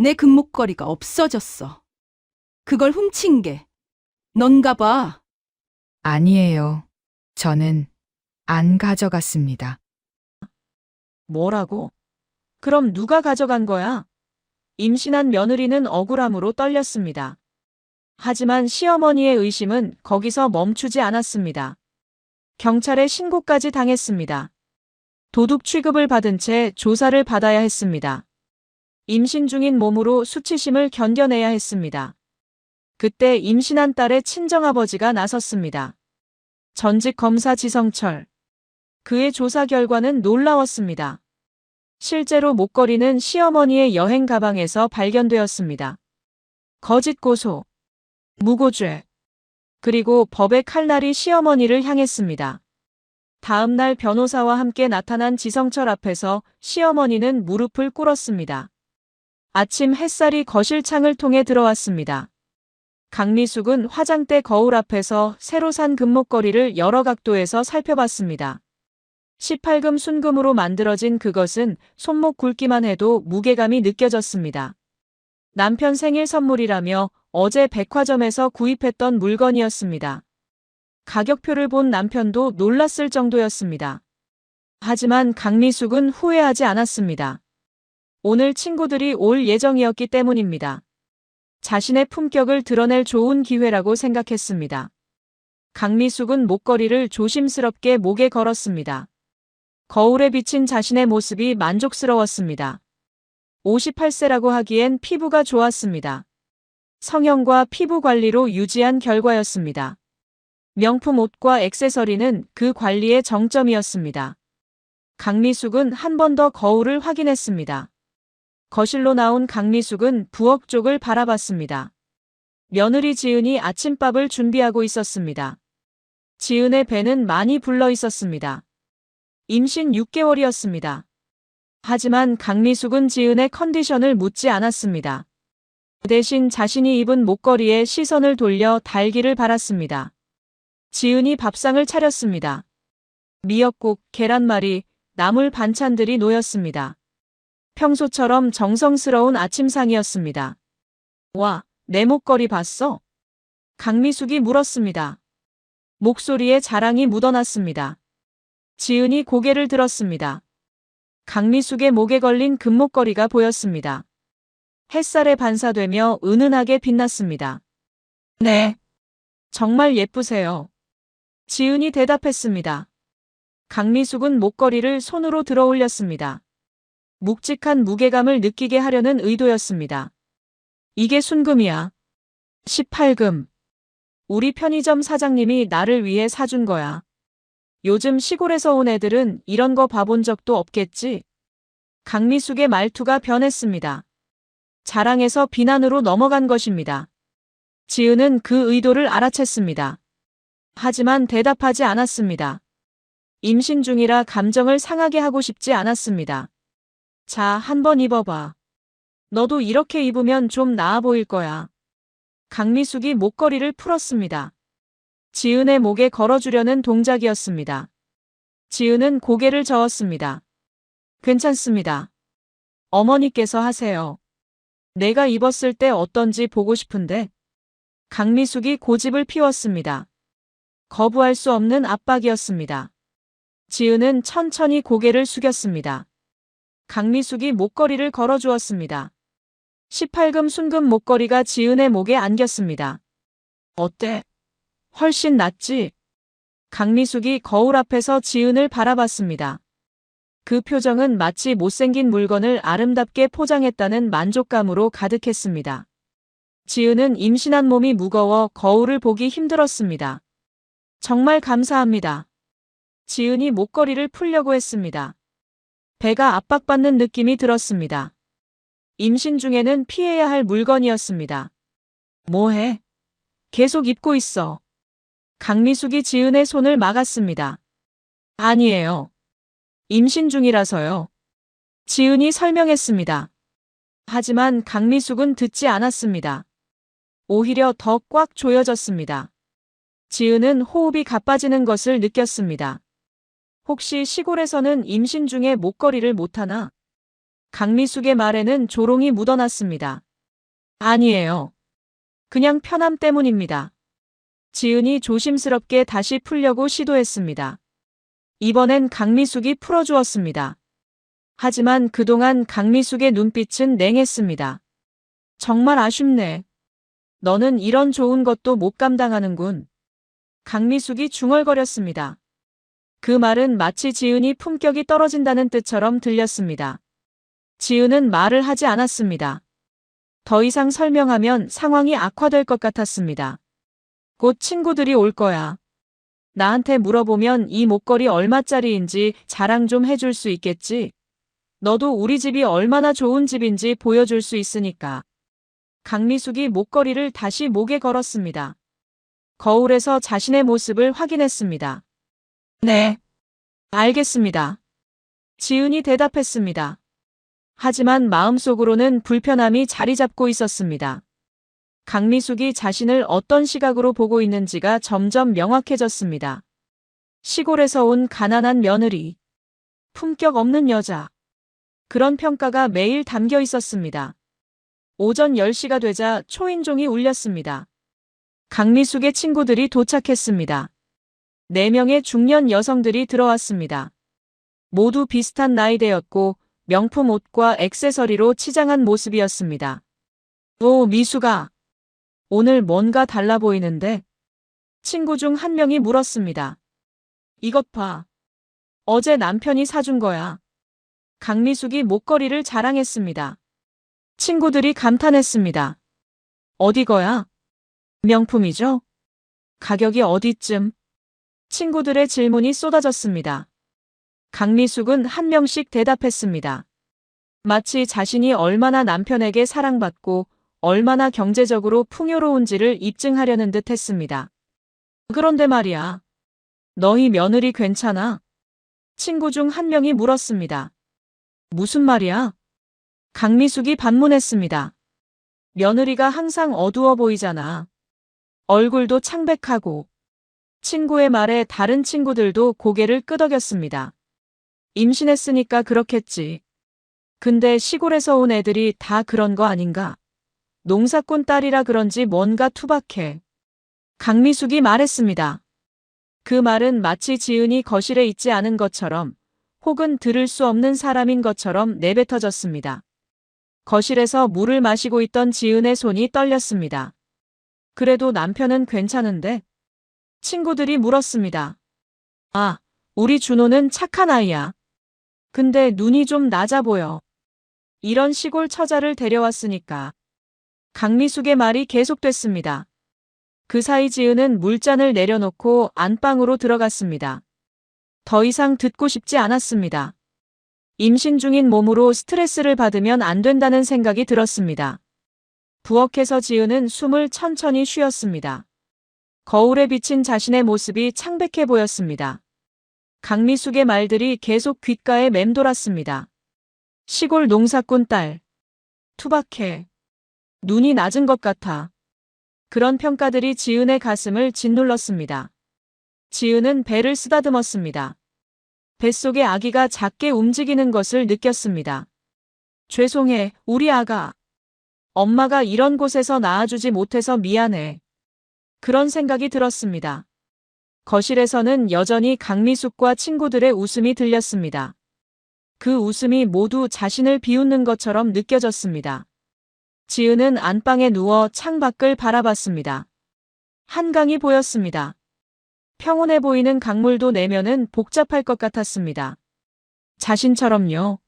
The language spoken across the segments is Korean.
내 금목걸이가 없어졌어. 그걸 훔친 게 넌가 봐. 아니에요. 저는 안 가져갔습니다. 뭐라고? 그럼 누가 가져간 거야? 임신한 며느리는 억울함으로 떨렸습니다. 하지만 시어머니의 의심은 거기서 멈추지 않았습니다. 경찰에 신고까지 당했습니다. 도둑 취급을 받은 채 조사를 받아야 했습니다. 임신 중인 몸으로 수치심을 견뎌내야 했습니다. 그때 임신한 딸의 친정아버지가 나섰습니다. 전직 검사 지성철. 그의 조사 결과는 놀라웠습니다. 실제로 목걸이는 시어머니의 여행 가방에서 발견되었습니다. 거짓 고소, 무고죄, 그리고 법의 칼날이 시어머니를 향했습니다. 다음 날 변호사와 함께 나타난 지성철 앞에서 시어머니는 무릎을 꿇었습니다. 아침 햇살이 거실 창을 통해 들어왔습니다. 강미숙은 화장대 거울 앞에서 새로 산 금목걸이를 여러 각도에서 살펴봤습니다. 18금 순금으로 만들어진 그것은 손목 굵기만 해도 무게감이 느껴졌습니다. 남편 생일 선물이라며 어제 백화점에서 구입했던 물건이었습니다. 가격표를 본 남편도 놀랐을 정도였습니다. 하지만 강미숙은 후회하지 않았습니다. 오늘 친구들이 올 예정이었기 때문입니다. 자신의 품격을 드러낼 좋은 기회라고 생각했습니다. 강미숙은 목걸이를 조심스럽게 목에 걸었습니다. 거울에 비친 자신의 모습이 만족스러웠습니다. 58세라고 하기엔 피부가 좋았습니다. 성형과 피부 관리로 유지한 결과였습니다. 명품 옷과 액세서리는 그 관리의 정점이었습니다. 강미숙은 한 번 더 거울을 확인했습니다. 거실로 나온 강미숙은 부엌 쪽을 바라봤습니다. 며느리 지은이 아침밥을 준비하고 있었습니다. 지은의 배는 많이 불러 있었습니다. 임신 6개월이었습니다. 하지만 강미숙은 지은의 컨디션을 묻지 않았습니다. 대신 자신이 입은 목걸이에 시선을 돌려 달기를 바랐습니다. 지은이 밥상을 차렸습니다. 미역국, 계란말이, 나물 반찬들이 놓였습니다. 평소처럼 정성스러운 아침상이었습니다. 와, 내 목걸이 봤어? 강미숙이 물었습니다. 목소리에 자랑이 묻어났습니다. 지은이 고개를 들었습니다. 강미숙의 목에 걸린 금목걸이가 보였습니다. 햇살에 반사되며 은은하게 빛났습니다. 네. 정말 예쁘세요. 지은이 대답했습니다. 강미숙은 목걸이를 손으로 들어 올렸습니다. 묵직한 무게감을 느끼게 하려는 의도였습니다. 이게 순금이야. 18금. 우리 편의점 사장님이 나를 위해 사준 거야. 요즘 시골에서 온 애들은 이런 거 봐본 적도 없겠지? 강미숙의 말투가 변했습니다. 자랑에서 비난으로 넘어간 것입니다. 지은은 그 의도를 알아챘습니다. 하지만 대답하지 않았습니다. 임신 중이라 감정을 상하게 하고 싶지 않았습니다. 자, 한번 입어봐. 너도 이렇게 입으면 좀 나아 보일 거야. 강미숙이 목걸이를 풀었습니다. 지은의 목에 걸어주려는 동작이었습니다. 지은은 고개를 저었습니다. 괜찮습니다. 어머니께서 하세요. 내가 입었을 때 어떤지 보고 싶은데. 강미숙이 고집을 피웠습니다. 거부할 수 없는 압박이었습니다. 지은은 천천히 고개를 숙였습니다. 강미숙이 목걸이를 걸어주었습니다. 18금 순금 목걸이가 지은의 목에 안겼습니다. 어때? 훨씬 낫지? 강미숙이 거울 앞에서 지은을 바라봤습니다. 그 표정은 마치 못생긴 물건을 아름답게 포장했다는 만족감으로 가득했습니다. 지은은 임신한 몸이 무거워 거울을 보기 힘들었습니다. 정말 감사합니다. 지은이 목걸이를 풀려고 했습니다. 배가 압박받는 느낌이 들었습니다. 임신 중에는 피해야 할 물건이었습니다. 뭐해? 계속 입고 있어. 강미숙이 지은의 손을 막았습니다. 아니에요. 임신 중이라서요. 지은이 설명했습니다. 하지만 강미숙은 듣지 않았습니다. 오히려 더 꽉 조여졌습니다. 지은은 호흡이 가빠지는 것을 느꼈습니다. 혹시 시골에서는 임신 중에 목걸이를 못하나? 강미숙의 말에는 조롱이 묻어났습니다. 아니에요. 그냥 편함 때문입니다. 지은이 조심스럽게 다시 풀려고 시도했습니다. 이번엔 강미숙이 풀어주었습니다. 하지만 그동안 강미숙의 눈빛은 냉했습니다. 정말 아쉽네. 너는 이런 좋은 것도 못 감당하는군. 강미숙이 중얼거렸습니다. 그 말은 마치 지은이 품격이 떨어진다는 뜻처럼 들렸습니다. 지은은 말을 하지 않았습니다. 더 이상 설명하면 상황이 악화될 것 같았습니다. 곧 친구들이 올 거야. 나한테 물어보면 이 목걸이 얼마짜리인지 자랑 좀 해줄 수 있겠지? 너도 우리 집이 얼마나 좋은 집인지 보여줄 수 있으니까. 강미숙이 목걸이를 다시 목에 걸었습니다. 거울에서 자신의 모습을 확인했습니다. 네. 알겠습니다. 지은이 대답했습니다. 하지만 마음속으로는 불편함이 자리 잡고 있었습니다. 강미숙이 자신을 어떤 시각으로 보고 있는지가 점점 명확해졌습니다. 시골에서 온 가난한 며느리. 품격 없는 여자. 그런 평가가 매일 담겨 있었습니다. 오전 10시가 되자 초인종이 울렸습니다. 강미숙의 친구들이 도착했습니다. 4명의 중년 여성들이 들어왔습니다. 모두 비슷한 나이대였고 명품 옷과 액세서리로 치장한 모습이었습니다. 오, 미숙아. 오늘 뭔가 달라 보이는데? 친구 중 한 명이 물었습니다. 이것 봐. 어제 남편이 사준 거야. 강미숙이 목걸이를 자랑했습니다. 친구들이 감탄했습니다. 어디 거야? 명품이죠? 가격이 어디쯤? 친구들의 질문이 쏟아졌습니다. 강미숙은 한 명씩 대답했습니다. 마치 자신이 얼마나 남편에게 사랑받고 얼마나 경제적으로 풍요로운지를 입증하려는 듯 했습니다. 그런데 말이야. 너희 며느리 괜찮아? 친구 중 한 명이 물었습니다. 무슨 말이야? 강미숙이 반문했습니다. 며느리가 항상 어두워 보이잖아. 얼굴도 창백하고. 친구의 말에 다른 친구들도 고개를 끄덕였습니다. 임신했으니까 그렇겠지. 근데 시골에서 온 애들이 다 그런 거 아닌가? 농사꾼 딸이라 그런지 뭔가 투박해. 강미숙이 말했습니다. 그 말은 마치 지은이 거실에 있지 않은 것처럼 혹은 들을 수 없는 사람인 것처럼 내뱉어졌습니다. 거실에서 물을 마시고 있던 지은의 손이 떨렸습니다. 그래도 남편은 괜찮은데? 친구들이 물었습니다. 아, 우리 준호는 착한 아이야. 근데 눈이 좀 낮아 보여. 이런 시골 처자를 데려왔으니까. 강미숙의 말이 계속됐습니다. 그 사이 지은은 물잔을 내려놓고 안방으로 들어갔습니다. 더 이상 듣고 싶지 않았습니다. 임신 중인 몸으로 스트레스를 받으면 안 된다는 생각이 들었습니다. 부엌에서 지은은 숨을 천천히 쉬었습니다. 거울에 비친 자신의 모습이 창백해 보였습니다. 강미숙의 말들이 계속 귓가에 맴돌았습니다. 시골 농사꾼 딸. 투박해. 눈이 낮은 것 같아. 그런 평가들이 지은의 가슴을 짓눌렀습니다. 지은은 배를 쓰다듬었습니다. 뱃속의 아기가 작게 움직이는 것을 느꼈습니다. 죄송해, 우리 아가. 엄마가 이런 곳에서 낳아주지 못해서 미안해. 그런 생각이 들었습니다. 거실에서는 여전히 강미숙과 친구들의 웃음이 들렸습니다. 그 웃음이 모두 자신을 비웃는 것처럼 느껴졌습니다. 지은은 안방에 누워 창밖을 바라봤습니다. 한강이 보였습니다. 평온해 보이는 강물도 내면은 복잡할 것 같았습니다. 자신처럼요.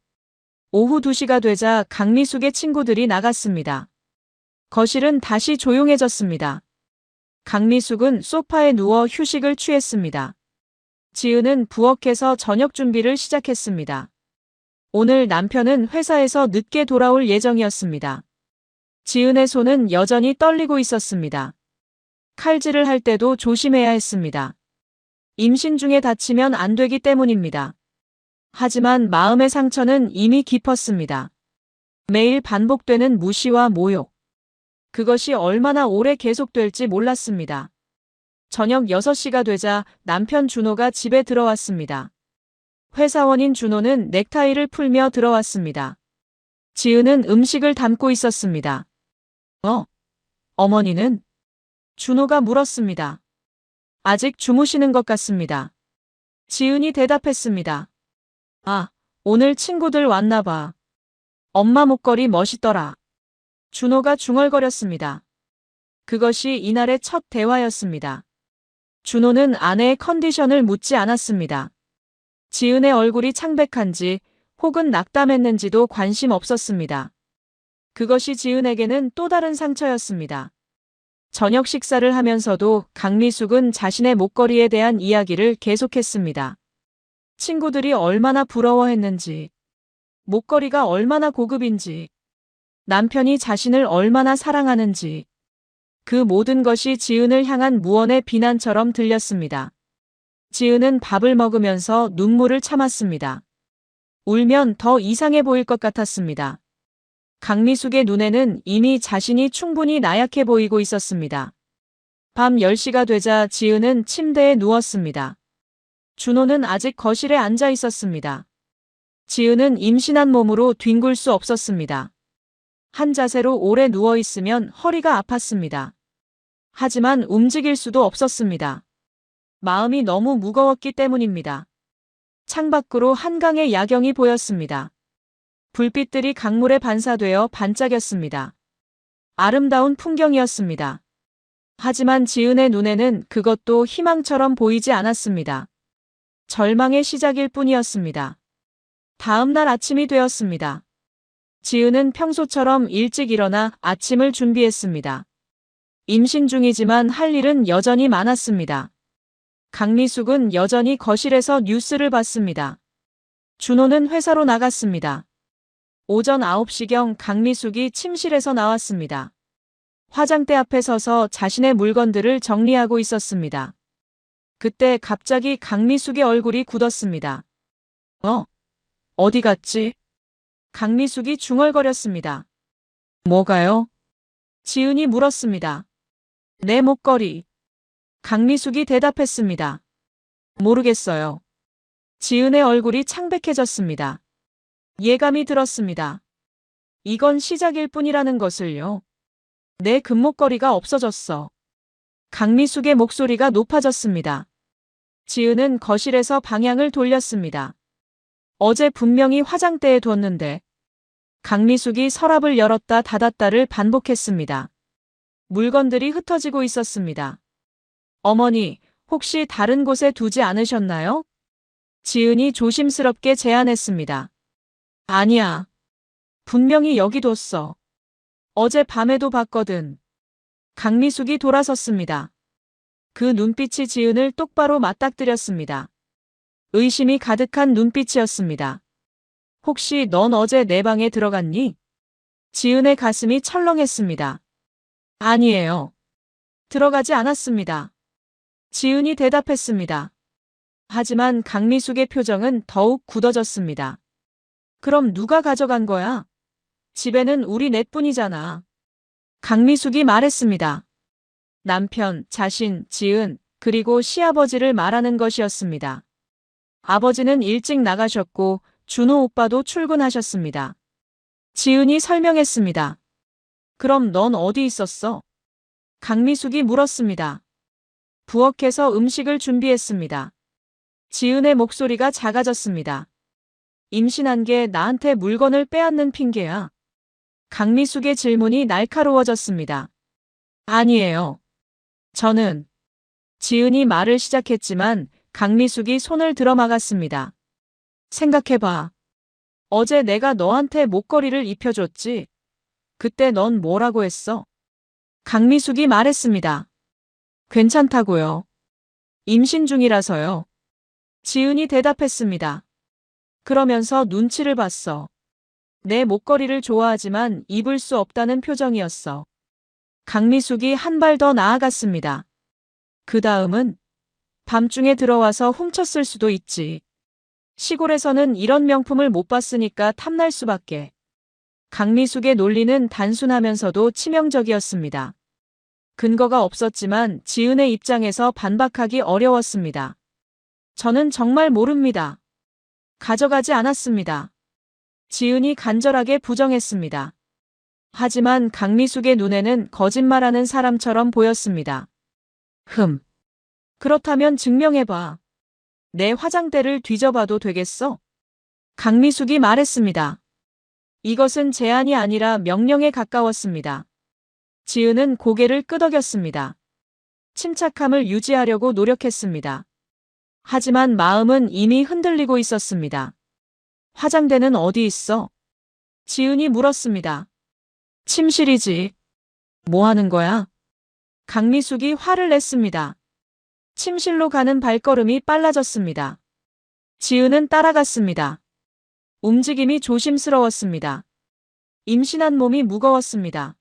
오후 2시가 되자 강미숙의 친구들이 나갔습니다. 거실은 다시 조용해졌습니다. 강미숙은 소파에 누워 휴식을 취했습니다. 지은은 부엌에서 저녁 준비를 시작했습니다. 오늘 남편은 회사에서 늦게 돌아올 예정이었습니다. 지은의 손은 여전히 떨리고 있었습니다. 칼질을 할 때도 조심해야 했습니다. 임신 중에 다치면 안 되기 때문입니다. 하지만 마음의 상처는 이미 깊었습니다. 매일 반복되는 무시와 모욕. 그것이 얼마나 오래 계속될지 몰랐습니다. 저녁 6시가 되자 남편 준호가 집에 들어왔습니다. 회사원인 준호는 넥타이를 풀며 들어왔습니다. 지은은 음식을 담고 있었습니다. 어머니는? 준호가 물었습니다. 아직 주무시는 것 같습니다. 지은이 대답했습니다. 아, 오늘 친구들 왔나 봐. 엄마 목걸이 멋있더라. 준호가 중얼거렸습니다. 그것이 이날의 첫 대화였습니다. 준호는 아내의 컨디션을 묻지 않았습니다. 지은의 얼굴이 창백한지 혹은 낙담했는지도 관심 없었습니다. 그것이 지은에게는 또 다른 상처였습니다. 저녁 식사를 하면서도 강미숙은 자신의 목걸이에 대한 이야기를 계속했습니다. 친구들이 얼마나 부러워했는지, 목걸이가 얼마나 고급인지, 남편이 자신을 얼마나 사랑하는지, 그 모든 것이 지은을 향한 무언의 비난처럼 들렸습니다. 지은은 밥을 먹으면서 눈물을 참았습니다. 울면 더 이상해 보일 것 같았습니다. 강미숙의 눈에는 이미 자신이 충분히 나약해 보이고 있었습니다. 밤 10시가 되자 지은은 침대에 누웠습니다. 준호는 아직 거실에 앉아 있었습니다. 지은은 임신한 몸으로 뒹굴 수 없었습니다. 한 자세로 오래 누워 있으면 허리가 아팠습니다. 하지만 움직일 수도 없었습니다. 마음이 너무 무거웠기 때문입니다. 창밖으로 한강의 야경이 보였습니다. 불빛들이 강물에 반사되어 반짝였습니다. 아름다운 풍경이었습니다. 하지만 지은의 눈에는 그것도 희망처럼 보이지 않았습니다. 절망의 시작일 뿐이었습니다. 다음 날 아침이 되었습니다. 지은은 평소처럼 일찍 일어나 아침을 준비했습니다. 임신 중이지만 할 일은 여전히 많았습니다. 강미숙은 여전히 거실에서 뉴스를 봤습니다. 준호는 회사로 나갔습니다. 오전 9시경 강미숙이 침실에서 나왔습니다. 화장대 앞에 서서 자신의 물건들을 정리하고 있었습니다. 그때 갑자기 강미숙의 얼굴이 굳었습니다. 어디 갔지? 강미숙이 중얼거렸습니다. 뭐가요? 지은이 물었습니다. 내 목걸이. 강미숙이 대답했습니다. 모르겠어요. 지은의 얼굴이 창백해졌습니다. 예감이 들었습니다. 이건 시작일 뿐이라는 것을요. 내 금목걸이가 없어졌어. 강미숙의 목소리가 높아졌습니다. 지은은 거실에서 방향을 돌렸습니다. 어제 분명히 화장대에 뒀는데. 강미숙이 서랍을 열었다 닫았다를 반복했습니다. 물건들이 흩어지고 있었습니다. 어머니, 혹시 다른 곳에 두지 않으셨나요? 지은이 조심스럽게 제안했습니다. 아니야. 분명히 여기 뒀어. 어제 밤에도 봤거든. 강미숙이 돌아섰습니다. 그 눈빛이 지은을 똑바로 맞닥뜨렸습니다. 의심이 가득한 눈빛이었습니다. 혹시 넌 어제 내 방에 들어갔니? 지은의 가슴이 철렁했습니다. 아니에요. 들어가지 않았습니다. 지은이 대답했습니다. 하지만 강미숙의 표정은 더욱 굳어졌습니다. 그럼 누가 가져간 거야? 집에는 우리 넷뿐이잖아. 강미숙이 말했습니다. 남편, 자신, 지은, 그리고 시아버지를 말하는 것이었습니다. 아버지는 일찍 나가셨고 준호 오빠도 출근하셨습니다. 지은이 설명했습니다. 그럼 넌 어디 있었어? 강미숙이 물었습니다. 부엌에서 음식을 준비했습니다. 지은의 목소리가 작아졌습니다. 임신한 게 나한테 물건을 빼앗는 핑계야. 강미숙의 질문이 날카로워졌습니다. 아니에요. 저는. 지은이 말을 시작했지만 강미숙이 손을 들어막았습니다. 생각해봐. 어제 내가 너한테 목걸이를 입혀줬지. 그때 넌 뭐라고 했어? 강미숙이 말했습니다. 괜찮다고요. 임신 중이라서요. 지은이 대답했습니다. 그러면서 눈치를 봤어. 내 목걸이를 좋아하지만 입을 수 없다는 표정이었어. 강미숙이 한 발 더 나아갔습니다. 그 다음은 밤중에 들어와서 훔쳤을 수도 있지. 시골에서는 이런 명품을 못 봤으니까 탐날 수밖에. 강미숙의 논리는 단순하면서도 치명적이었습니다. 근거가 없었지만 지은의 입장에서 반박하기 어려웠습니다. 저는 정말 모릅니다. 가져가지 않았습니다. 지은이 간절하게 부정했습니다. 하지만 강미숙의 눈에는 거짓말하는 사람처럼 보였습니다. 그렇다면 증명해봐. 내 화장대를 뒤져봐도 되겠어? 강미숙이 말했습니다. 이것은 제안이 아니라 명령에 가까웠습니다. 지은은 고개를 끄덕였습니다. 침착함을 유지하려고 노력했습니다. 하지만 마음은 이미 흔들리고 있었습니다. 화장대는 어디 있어? 지은이 물었습니다. 침실이지. 뭐 하는 거야? 강미숙이 화를 냈습니다. 침실로 가는 발걸음이 빨라졌습니다. 지은은 따라갔습니다. 움직임이 조심스러웠습니다. 임신한 몸이 무거웠습니다.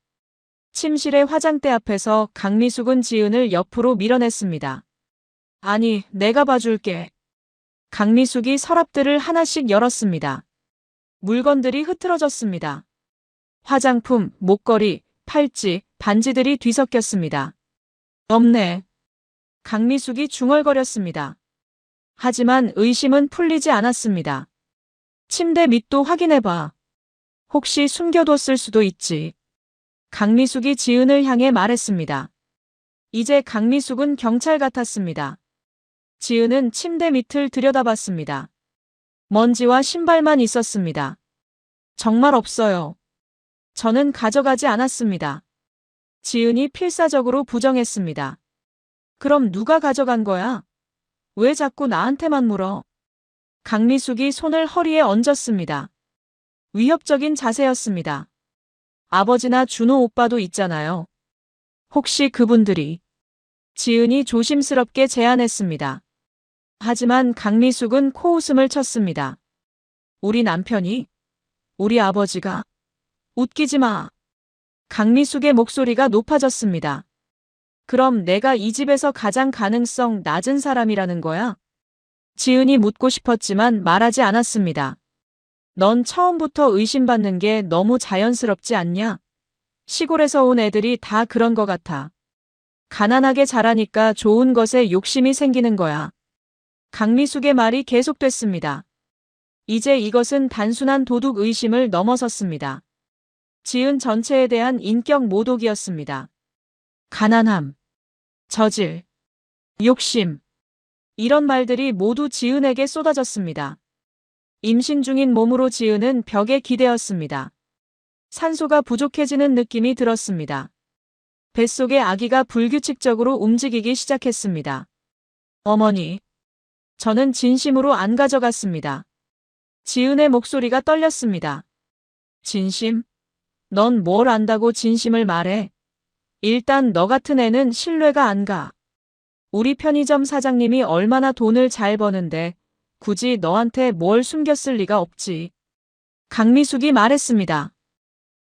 침실의 화장대 앞에서 강미숙은 지은을 옆으로 밀어냈습니다. 아니, 내가 봐줄게. 강미숙이 서랍들을 하나씩 열었습니다. 물건들이 흐트러졌습니다. 화장품, 목걸이, 팔찌, 반지들이 뒤섞였습니다. 없네. 강미숙이 중얼거렸습니다. 하지만 의심은 풀리지 않았습니다. 침대 밑도 확인해봐. 혹시 숨겨뒀을 수도 있지. 강미숙이 지은을 향해 말했습니다. 이제 강미숙은 경찰 같았습니다. 지은은 침대 밑을 들여다봤습니다. 먼지와 신발만 있었습니다. 정말 없어요. 저는 가져가지 않았습니다. 지은이 필사적으로 부정했습니다. 그럼 누가 가져간 거야? 왜 자꾸 나한테만 물어? 강미숙이 손을 허리에 얹었습니다. 위협적인 자세였습니다. 아버지나 준호 오빠도 있잖아요. 혹시 그분들이? 지은이 조심스럽게 제안했습니다. 하지만 강미숙은 코웃음을 쳤습니다. 우리 남편이? 우리 아버지가? 웃기지 마. 강미숙의 목소리가 높아졌습니다. 그럼 내가 이 집에서 가장 가능성 낮은 사람이라는 거야? 지은이 묻고 싶었지만 말하지 않았습니다. 넌 처음부터 의심받는 게 너무 자연스럽지 않냐? 시골에서 온 애들이 다 그런 거 같아. 가난하게 자라니까 좋은 것에 욕심이 생기는 거야. 강미숙의 말이 계속됐습니다. 이제 이것은 단순한 도둑 의심을 넘어섰습니다. 지은 전체에 대한 인격 모독이었습니다. 가난함, 저질, 욕심. 이런 말들이 모두 지은에게 쏟아졌습니다. 임신 중인 몸으로 지은은 벽에 기대었습니다. 산소가 부족해지는 느낌이 들었습니다. 뱃속의 아기가 불규칙적으로 움직이기 시작했습니다. 어머니, 저는 진심으로 안 가져갔습니다. 지은의 목소리가 떨렸습니다. 진심? 넌 뭘 안다고 진심을 말해? 일단 너 같은 애는 신뢰가 안 가. 우리 편의점 사장님이 얼마나 돈을 잘 버는데 굳이 너한테 뭘 숨겼을 리가 없지. 강미숙이 말했습니다.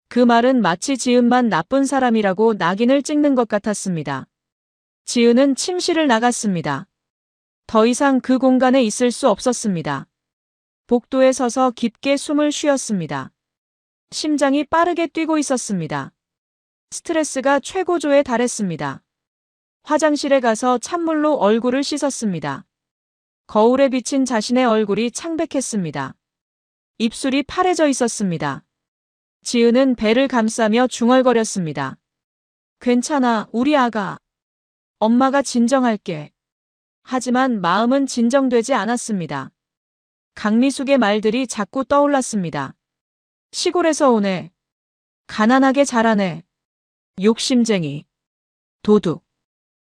그 말은 마치 지은만 나쁜 사람이라고 낙인을 찍는 것 같았습니다. 지은은 침실을 나갔습니다. 더 이상 그 공간에 있을 수 없었습니다. 복도에 서서 깊게 숨을 쉬었습니다. 심장이 빠르게 뛰고 있었습니다. 스트레스가 최고조에 달했습니다. 화장실에 가서 찬물로 얼굴을 씻었습니다. 거울에 비친 자신의 얼굴이 창백했습니다. 입술이 파래져 있었습니다. 지은은 배를 감싸며 중얼거렸습니다. 괜찮아, 우리 아가. 엄마가 진정할게. 하지만 마음은 진정되지 않았습니다. 강미숙의 말들이 자꾸 떠올랐습니다. 시골에서 오네. 가난하게 자라네. 욕심쟁이. 도둑.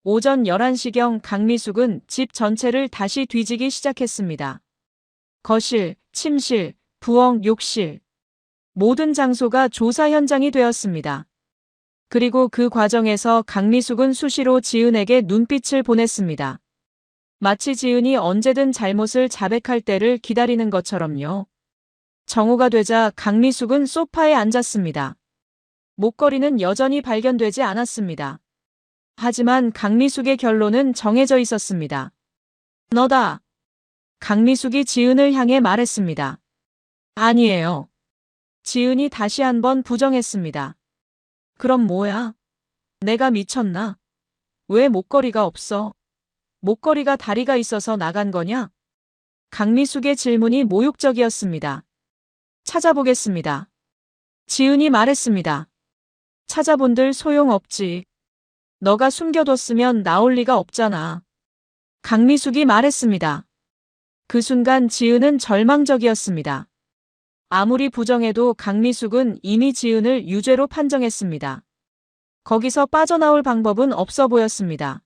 오전 11시경 강미숙은 집 전체를 다시 뒤지기 시작했습니다. 거실, 침실, 부엌, 욕실. 모든 장소가 조사 현장이 되었습니다. 그리고 그 과정에서 강미숙은 수시로 지은에게 눈빛을 보냈습니다. 마치 지은이 언제든 잘못을 자백할 때를 기다리는 것처럼요. 정오가 되자 강미숙은 소파에 앉았습니다. 목걸이는 여전히 발견되지 않았습니다. 하지만 강미숙의 결론은 정해져 있었습니다. 너다. 강미숙이 지은을 향해 말했습니다. 아니에요. 지은이 다시 한번 부정했습니다. 그럼 뭐야? 내가 미쳤나? 왜 목걸이가 없어? 목걸이가 다리가 있어서 나간 거냐? 강미숙의 질문이 모욕적이었습니다. 찾아보겠습니다. 지은이 말했습니다. 찾아본들 소용없지. 너가 숨겨뒀으면 나올 리가 없잖아. 강미숙이 말했습니다. 그 순간 지은은 절망적이었습니다. 아무리 부정해도 강미숙은 이미 지은을 유죄로 판정했습니다. 거기서 빠져나올 방법은 없어 보였습니다.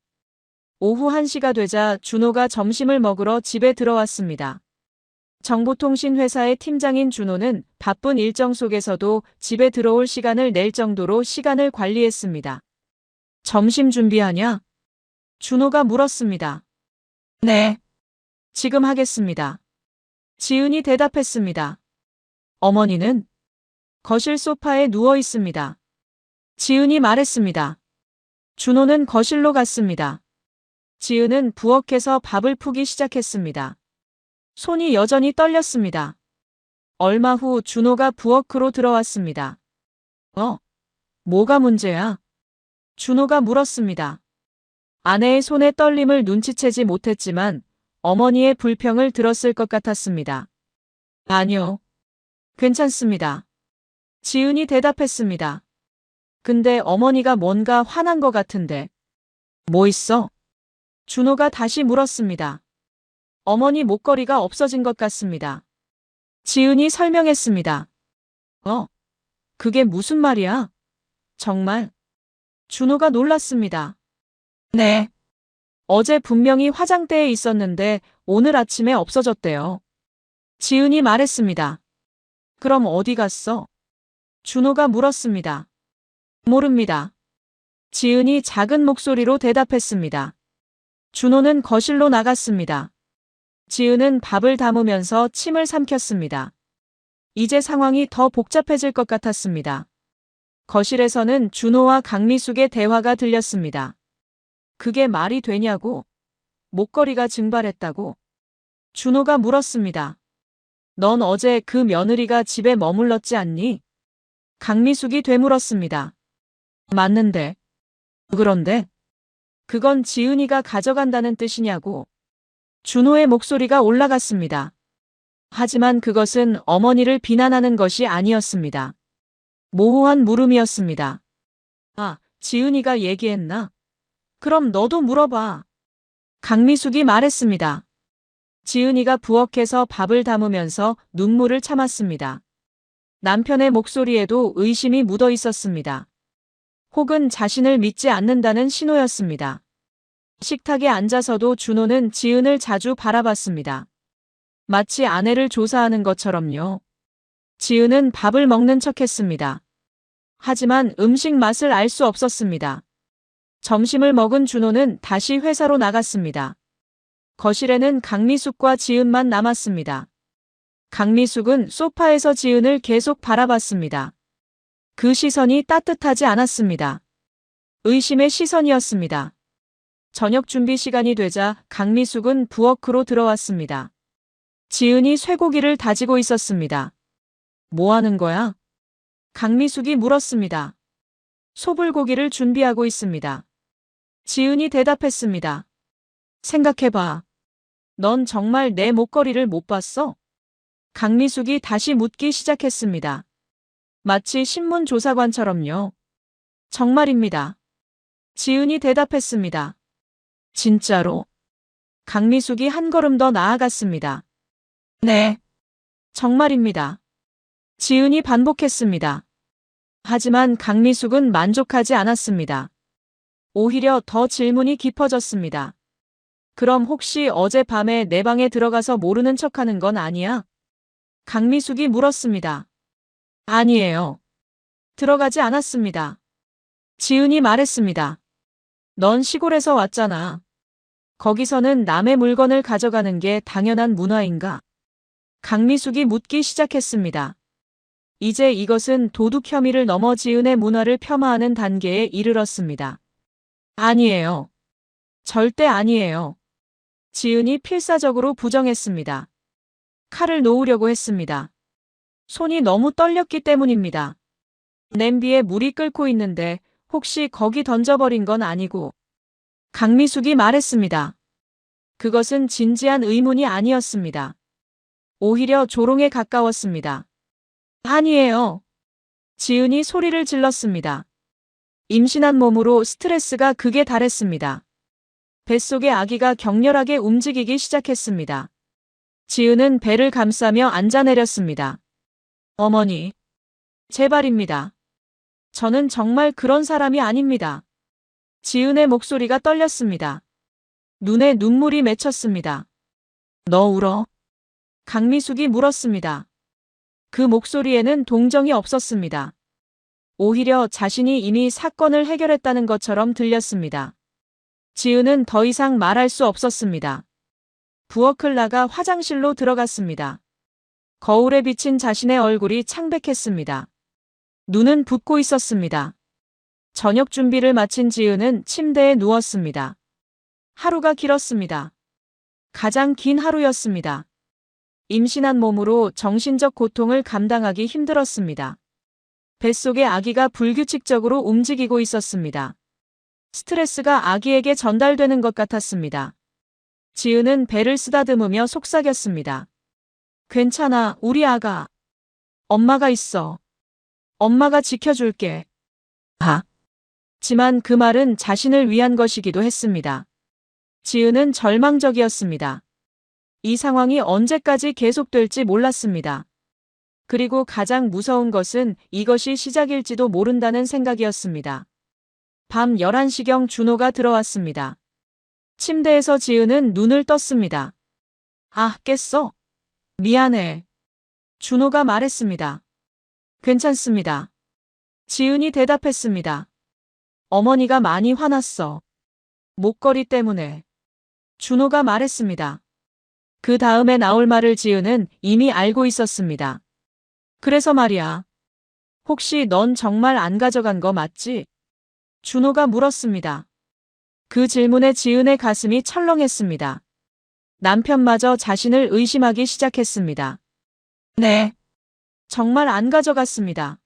오후 1시가 되자 준호가 점심을 먹으러 집에 들어왔습니다. 정보통신 회사의 팀장인 준호는 바쁜 일정 속에서도 집에 들어올 시간을 낼 정도로 시간을 관리했습니다. 점심 준비하냐? 준호가 물었습니다. 네. 지금 하겠습니다. 지은이 대답했습니다. 어머니는 거실 소파에 누워 있습니다. 지은이 말했습니다. 준호는 거실로 갔습니다. 지은은 부엌에서 밥을 푸기 시작했습니다. 손이 여전히 떨렸습니다. 얼마 후 준호가 부엌으로 들어왔습니다. 뭐가 문제야? 준호가 물었습니다. 아내의 손의 떨림을 눈치채지 못했지만 어머니의 불평을 들었을 것 같았습니다. 아니요. 괜찮습니다. 지은이 대답했습니다. 근데 어머니가 뭔가 화난 것 같은데. 뭐 있어? 준호가 다시 물었습니다. 어머니 목걸이가 없어진 것 같습니다. 지은이 설명했습니다. 그게 무슨 말이야? 정말? 준호가 놀랐습니다. 네. 어제 분명히 화장대에 있었는데 오늘 아침에 없어졌대요. 지은이 말했습니다. 그럼 어디 갔어? 준호가 물었습니다. 모릅니다. 지은이 작은 목소리로 대답했습니다. 준호는 거실로 나갔습니다. 지은은 밥을 담으면서 침을 삼켰습니다. 이제 상황이 더 복잡해질 것 같았습니다. 거실에서는 준호와 강미숙의 대화가 들렸습니다. 그게 말이 되냐고? 목걸이가 증발했다고? 준호가 물었습니다. 넌 어제 그 며느리가 집에 머물렀지 않니? 강미숙이 되물었습니다. 맞는데. 그런데? 그건 지은이가 가져간다는 뜻이냐고. 준호의 목소리가 올라갔습니다. 하지만 그것은 어머니를 비난하는 것이 아니었습니다. 모호한 물음이었습니다. 지은이가 얘기했나? 그럼 너도 물어봐. 강미숙이 말했습니다. 지은이가 부엌에서 밥을 담으면서 눈물을 참았습니다. 남편의 목소리에도 의심이 묻어 있었습니다. 혹은 자신을 믿지 않는다는 신호였습니다. 식탁에 앉아서도 준호는 지은을 자주 바라봤습니다. 마치 아내를 조사하는 것처럼요. 지은은 밥을 먹는 척했습니다. 하지만 음식 맛을 알 수 없었습니다. 점심을 먹은 준호는 다시 회사로 나갔습니다. 거실에는 강미숙과 지은만 남았습니다. 강미숙은 소파에서 지은을 계속 바라봤습니다. 그 시선이 따뜻하지 않았습니다. 의심의 시선이었습니다. 저녁 준비 시간이 되자 강미숙은 부엌으로 들어왔습니다. 지은이 쇠고기를 다지고 있었습니다. 뭐 하는 거야? 강미숙이 물었습니다. 소불고기를 준비하고 있습니다. 지은이 대답했습니다. 생각해봐. 넌 정말 내 목걸이를 못 봤어? 강미숙이 다시 묻기 시작했습니다. 마치 신문 조사관처럼요. 정말입니다. 지은이 대답했습니다. 진짜로? 강미숙이 한 걸음 더 나아갔습니다. 네. 정말입니다. 지은이 반복했습니다. 하지만 강미숙은 만족하지 않았습니다. 오히려 더 질문이 깊어졌습니다. 그럼 혹시 어젯밤에 내 방에 들어가서 모르는 척하는 건 아니야? 강미숙이 물었습니다. 아니에요. 들어가지 않았습니다. 지은이 말했습니다. 넌 시골에서 왔잖아. 거기서는 남의 물건을 가져가는 게 당연한 문화인가? 강미숙이 묻기 시작했습니다. 이제 이것은 도둑 혐의를 넘어 지은의 문화를 폄하하는 단계에 이르렀습니다. 아니에요. 절대 아니에요. 지은이 필사적으로 부정했습니다. 칼을 놓으려고 했습니다. 손이 너무 떨렸기 때문입니다. 냄비에 물이 끓고 있는데 혹시 거기 던져버린 건 아니고. 강미숙이 말했습니다. 그것은 진지한 의문이 아니었습니다. 오히려 조롱에 가까웠습니다. 아니에요. 지은이 소리를 질렀습니다. 임신한 몸으로 스트레스가 극에 달했습니다. 뱃속의 아기가 격렬하게 움직이기 시작했습니다. 지은은 배를 감싸며 앉아내렸습니다. 어머니, 제발입니다. 저는 정말 그런 사람이 아닙니다. 지은의 목소리가 떨렸습니다. 눈에 눈물이 맺혔습니다. 너 울어? 강미숙이 물었습니다. 그 목소리에는 동정이 없었습니다. 오히려 자신이 이미 사건을 해결했다는 것처럼 들렸습니다. 지은은 더 이상 말할 수 없었습니다. 부엌을 나가 화장실로 들어갔습니다. 거울에 비친 자신의 얼굴이 창백했습니다. 눈은 붓고 있었습니다. 저녁 준비를 마친 지은은 침대에 누웠습니다. 하루가 길었습니다. 가장 긴 하루였습니다. 임신한 몸으로 정신적 고통을 감당하기 힘들었습니다. 뱃속의 아기가 불규칙적으로 움직이고 있었습니다. 스트레스가 아기에게 전달되는 것 같았습니다. 지은은 배를 쓰다듬으며 속삭였습니다. 괜찮아, 우리 아가. 엄마가 있어. 엄마가 지켜줄게. 하지만 그 말은 자신을 위한 것이기도 했습니다. 지은은 절망적이었습니다. 이 상황이 언제까지 계속될지 몰랐습니다. 그리고 가장 무서운 것은 이것이 시작일지도 모른다는 생각이었습니다. 밤 11시경 준호가 들어왔습니다. 침대에서 지은은 눈을 떴습니다. 아, 깼어? 미안해. 준호가 말했습니다. 괜찮습니다. 지은이 대답했습니다. 어머니가 많이 화났어. 목걸이 때문에. 준호가 말했습니다. 그 다음에 나올 말을 지은은 이미 알고 있었습니다. 그래서 말이야. 혹시 넌 정말 안 가져간 거 맞지? 준호가 물었습니다. 그 질문에 지은의 가슴이 철렁했습니다. 남편마저 자신을 의심하기 시작했습니다. 네. 정말 안 가져갔습니다.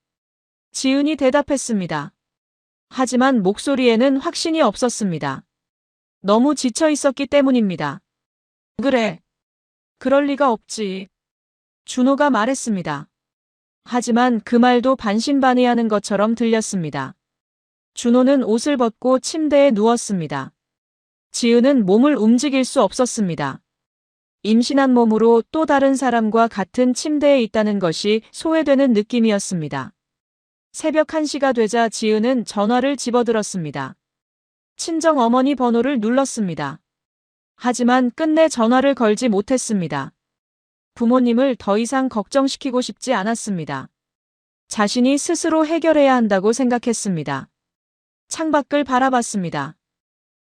지은이 대답했습니다. 하지만 목소리에는 확신이 없었습니다. 너무 지쳐 있었기 때문입니다. 그래. 그럴 리가 없지. 준호가 말했습니다. 하지만 그 말도 반신반의하는 것처럼 들렸습니다. 준호는 옷을 벗고 침대에 누웠습니다. 지은은 몸을 움직일 수 없었습니다. 임신한 몸으로 또 다른 사람과 같은 침대에 있다는 것이 소외되는 느낌이었습니다. 새벽 1시가 되자 지은은 전화를 집어들었습니다. 친정 어머니 번호를 눌렀습니다. 하지만 끝내 전화를 걸지 못했습니다. 부모님을 더 이상 걱정시키고 싶지 않았습니다. 자신이 스스로 해결해야 한다고 생각했습니다. 창밖을 바라봤습니다.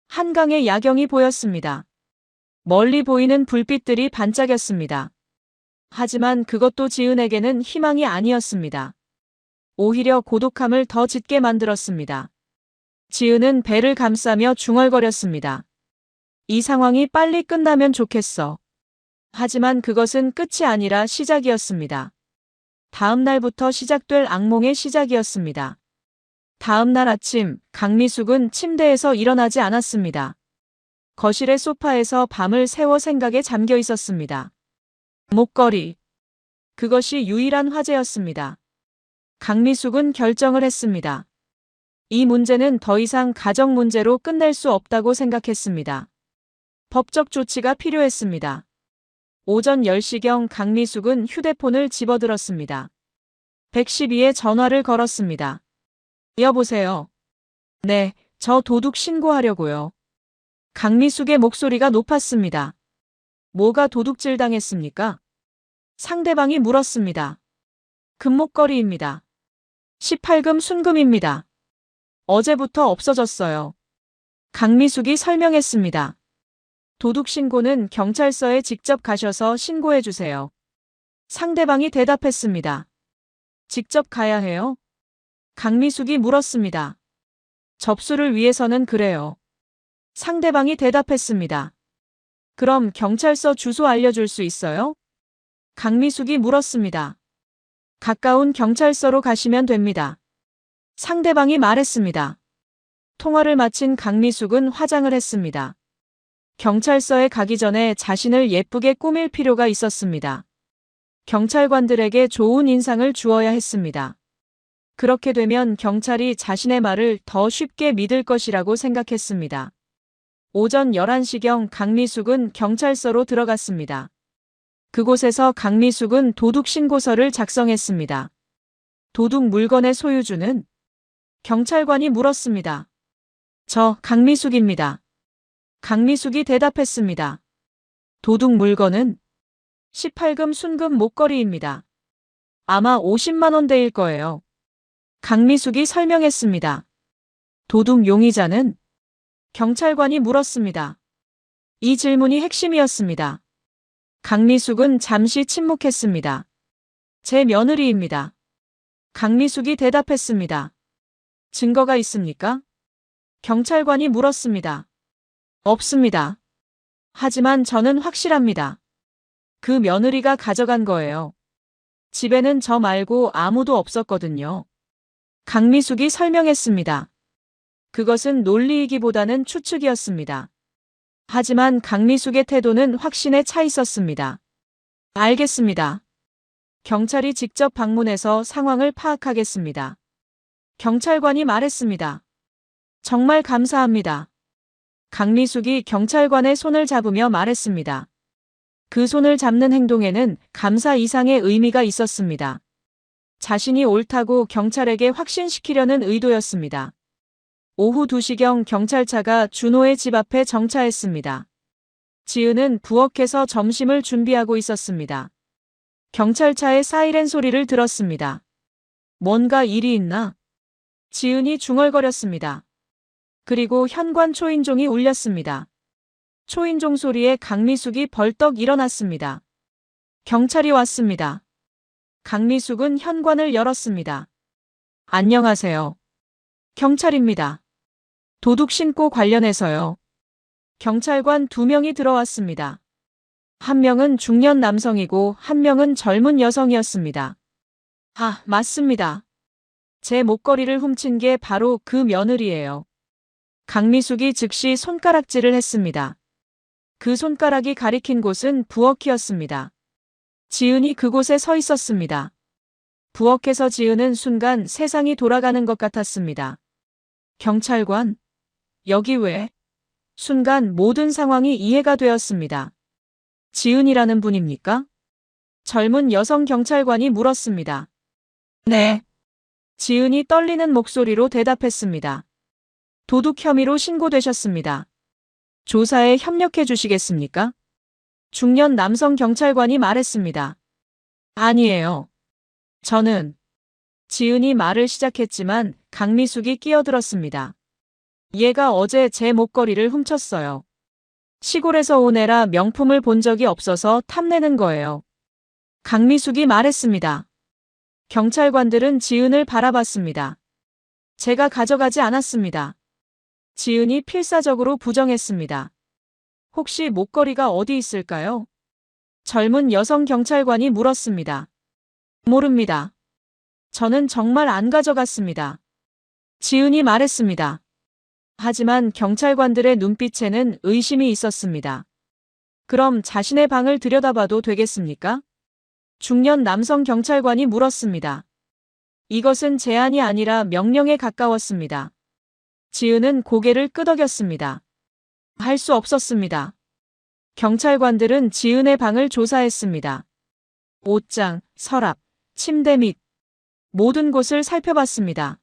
한강의 야경이 보였습니다. 멀리 보이는 불빛들이 반짝였습니다. 하지만 그것도 지은에게는 희망이 아니었습니다. 오히려 고독함을 더 짙게 만들었습니다. 지은은 배를 감싸며 중얼거렸습니다. 이 상황이 빨리 끝나면 좋겠어. 하지만 그것은 끝이 아니라 시작이었습니다. 다음 날부터 시작될 악몽의 시작이었습니다. 다음 날 아침, 강미숙은 침대에서 일어나지 않았습니다. 거실의 소파에서 밤을 새워 생각에 잠겨 있었습니다. 목걸이. 그것이 유일한 화제였습니다. 강미숙은 결정을 했습니다. 이 문제는 더 이상 가정 문제로 끝낼 수 없다고 생각했습니다. 법적 조치가 필요했습니다. 오전 10시경 강미숙은 휴대폰을 집어들었습니다. 112에 전화를 걸었습니다. 여보세요. 네, 저 도둑 신고하려고요. 강미숙의 목소리가 높았습니다. 뭐가 도둑질 당했습니까? 상대방이 물었습니다. 금목걸이입니다. 18금 순금입니다. 어제부터 없어졌어요. 강미숙이 설명했습니다. 도둑 신고는 경찰서에 직접 가셔서 신고해 주세요. 상대방이 대답했습니다. 직접 가야 해요? 강미숙이 물었습니다. 접수를 위해서는 그래요. 상대방이 대답했습니다. 그럼 경찰서 주소 알려줄 수 있어요? 강미숙이 물었습니다. 가까운 경찰서로 가시면 됩니다. 상대방이 말했습니다. 통화를 마친 강미숙은 화장을 했습니다. 경찰서에 가기 전에 자신을 예쁘게 꾸밀 필요가 있었습니다. 경찰관들에게 좋은 인상을 주어야 했습니다. 그렇게 되면 경찰이 자신의 말을 더 쉽게 믿을 것이라고 생각했습니다. 오전 11시경 강미숙은 경찰서로 들어갔습니다. 그곳에서 강미숙은 도둑 신고서를 작성했습니다. 도둑 물건의 소유주는? 경찰관이 물었습니다. 저 강미숙입니다. 강미숙이 대답했습니다. 도둑 물건은? 18금 순금 목걸이입니다. 아마 50만 원대일 거예요. 강미숙이 설명했습니다. 도둑 용의자는? 경찰관이 물었습니다. 이 질문이 핵심이었습니다. 강미숙은 잠시 침묵했습니다. 제 며느리입니다. 강미숙이 대답했습니다. 증거가 있습니까? 경찰관이 물었습니다. 없습니다. 하지만 저는 확실합니다. 그 며느리가 가져간 거예요. 집에는 저 말고 아무도 없었거든요. 강미숙이 설명했습니다. 그것은 논리이기보다는 추측이었습니다. 하지만 강미숙의 태도는 확신에 차 있었습니다. 알겠습니다. 경찰이 직접 방문해서 상황을 파악하겠습니다. 경찰관이 말했습니다. 정말 감사합니다. 강미숙이 경찰관의 손을 잡으며 말했습니다. 그 손을 잡는 행동에는 감사 이상의 의미가 있었습니다. 자신이 옳다고 경찰에게 확신시키려는 의도였습니다. 오후 2시경 경찰차가 준호의 집 앞에 정차했습니다. 지은은 부엌에서 점심을 준비하고 있었습니다. 경찰차의 사이렌 소리를 들었습니다. 뭔가 일이 있나? 지은이 중얼거렸습니다. 그리고 현관 초인종이 울렸습니다. 초인종 소리에 강미숙이 벌떡 일어났습니다. 경찰이 왔습니다. 강미숙은 현관을 열었습니다. 안녕하세요. 경찰입니다. 도둑 신고 관련해서요. 경찰관 2명이 들어왔습니다. 한 명은 중년 남성이고 한 명은 젊은 여성이었습니다. 아, 맞습니다. 제 목걸이를 훔친 게 바로 그 며느리예요. 강미숙이 즉시 손가락질을 했습니다. 그 손가락이 가리킨 곳은 부엌이었습니다. 지은이 그곳에 서 있었습니다. 부엌에서 지은은 순간 세상이 돌아가는 것 같았습니다. 경찰관? 여기 왜? 순간 모든 상황이 이해가 되었습니다. 지은이라는 분입니까? 젊은 여성 경찰관이 물었습니다. 네. 지은이 떨리는 목소리로 대답했습니다. 도둑 혐의로 신고되셨습니다. 조사에 협력해 주시겠습니까? 중년 남성 경찰관이 말했습니다. 아니에요. 저는 지은이 말을 시작했지만 강미숙이 끼어들었습니다. 얘가 어제 제 목걸이를 훔쳤어요. 시골에서 온 애라 명품을 본 적이 없어서 탐내는 거예요. 강미숙이 말했습니다. 경찰관들은 지은을 바라봤습니다. 제가 가져가지 않았습니다. 지은이 필사적으로 부정했습니다. 혹시 목걸이가 어디 있을까요? 젊은 여성 경찰관이 물었습니다. 모릅니다. 저는 정말 안 가져갔습니다. 지은이 말했습니다. 하지만 경찰관들의 눈빛에는 의심이 있었습니다. 그럼 자신의 방을 들여다봐도 되겠습니까? 중년 남성 경찰관이 물었습니다. 이것은 제안이 아니라 명령에 가까웠습니다. 지은은 고개를 끄덕였습니다. 할 수 없었습니다. 경찰관들은 지은의 방을 조사했습니다. 옷장, 서랍, 침대 및 모든 곳을 살펴봤습니다.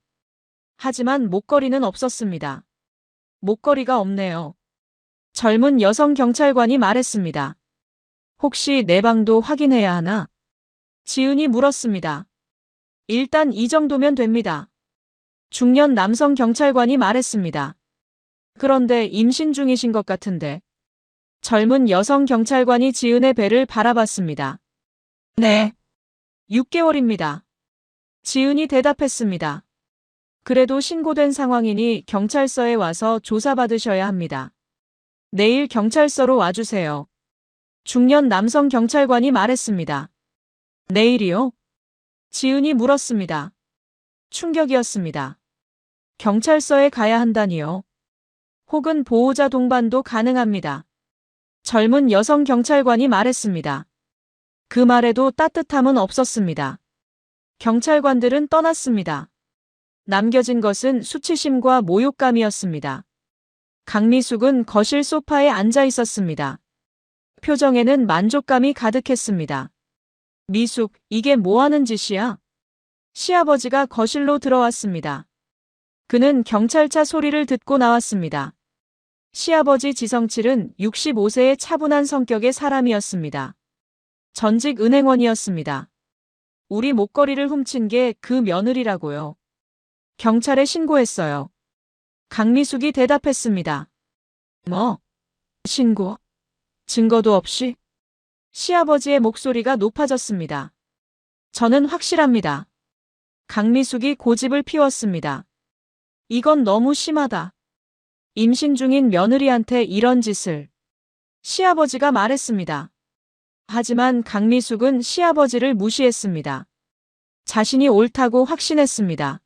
하지만 목걸이는 없었습니다. 목걸이가 없네요. 젊은 여성 경찰관이 말했습니다. 혹시 내 방도 확인해야 하나? 지은이 물었습니다. 일단 이 정도면 됩니다. 중년 남성 경찰관이 말했습니다. 그런데 임신 중이신 것 같은데. 젊은 여성 경찰관이 지은의 배를 바라봤습니다. 네. 6개월입니다. 지은이 대답했습니다. 그래도 신고된 상황이니 경찰서에 와서 조사받으셔야 합니다. 내일 경찰서로 와주세요. 중년 남성 경찰관이 말했습니다. 내일이요? 지은이 물었습니다. 충격이었습니다. 경찰서에 가야 한다니요. 혹은 보호자 동반도 가능합니다. 젊은 여성 경찰관이 말했습니다. 그 말에도 따뜻함은 없었습니다. 경찰관들은 떠났습니다. 남겨진 것은 수치심과 모욕감이었습니다. 강미숙은 거실 소파에 앉아 있었습니다. 표정에는 만족감이 가득했습니다. 미숙, 이게 뭐 하는 짓이야? 시아버지가 거실로 들어왔습니다. 그는 경찰차 소리를 듣고 나왔습니다. 시아버지 지성칠은 65세의 차분한 성격의 사람이었습니다. 전직 은행원이었습니다. 우리 목걸이를 훔친 게 그 며느리라고요. 경찰에 신고했어요. 강미숙이 대답했습니다. 뭐? 신고? 증거도 없이? 시아버지의 목소리가 높아졌습니다. 저는 확실합니다. 강미숙이 고집을 피웠습니다. 이건 너무 심하다. 임신 중인 며느리한테 이런 짓을. 시아버지가 말했습니다. 하지만 강미숙은 시아버지를 무시했습니다. 자신이 옳다고 확신했습니다.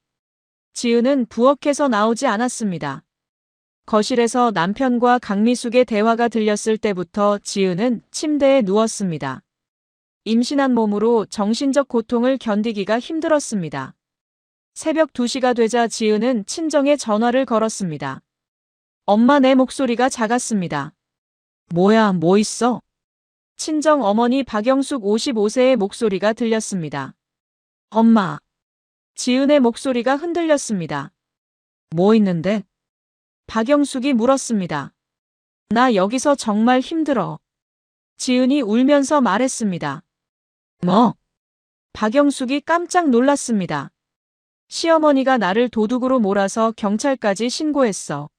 지은은 부엌에서 나오지 않았습니다. 거실에서 남편과 강미숙의 대화가 들렸을 때부터 지은은 침대에 누웠습니다. 임신한 몸으로 정신적 고통을 견디기가 힘들었습니다. 새벽 2시가 되자 지은은 친정에 전화를 걸었습니다. 엄마, 내 목소리가 작았습니다. 뭐야, 뭐 있어? 친정 어머니 박영숙 55세의 목소리가 들렸습니다. 엄마. 지은의 목소리가 흔들렸습니다. 뭐 있는데? 박영숙이 물었습니다. 나 여기서 정말 힘들어. 지은이 울면서 말했습니다. 뭐? 박영숙이 깜짝 놀랐습니다. 시어머니가 나를 도둑으로 몰아서 경찰까지 신고했어.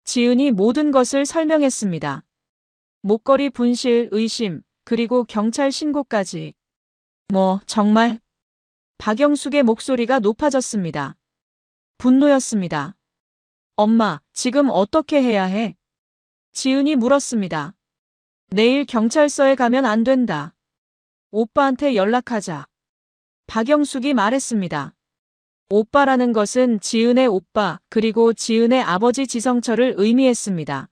지은이 모든 것을 설명했습니다. 목걸이 분실, 의심, 그리고 경찰 신고까지. 뭐, 정말? 박영숙의 목소리가 높아졌습니다. 분노였습니다. 엄마, 지금 어떻게 해야 해? 지은이 물었습니다. 내일 경찰서에 가면 안 된다. 오빠한테 연락하자. 박영숙이 말했습니다. 오빠라는 것은 지은의 오빠, 그리고 지은의 아버지 지성철을 의미했습니다.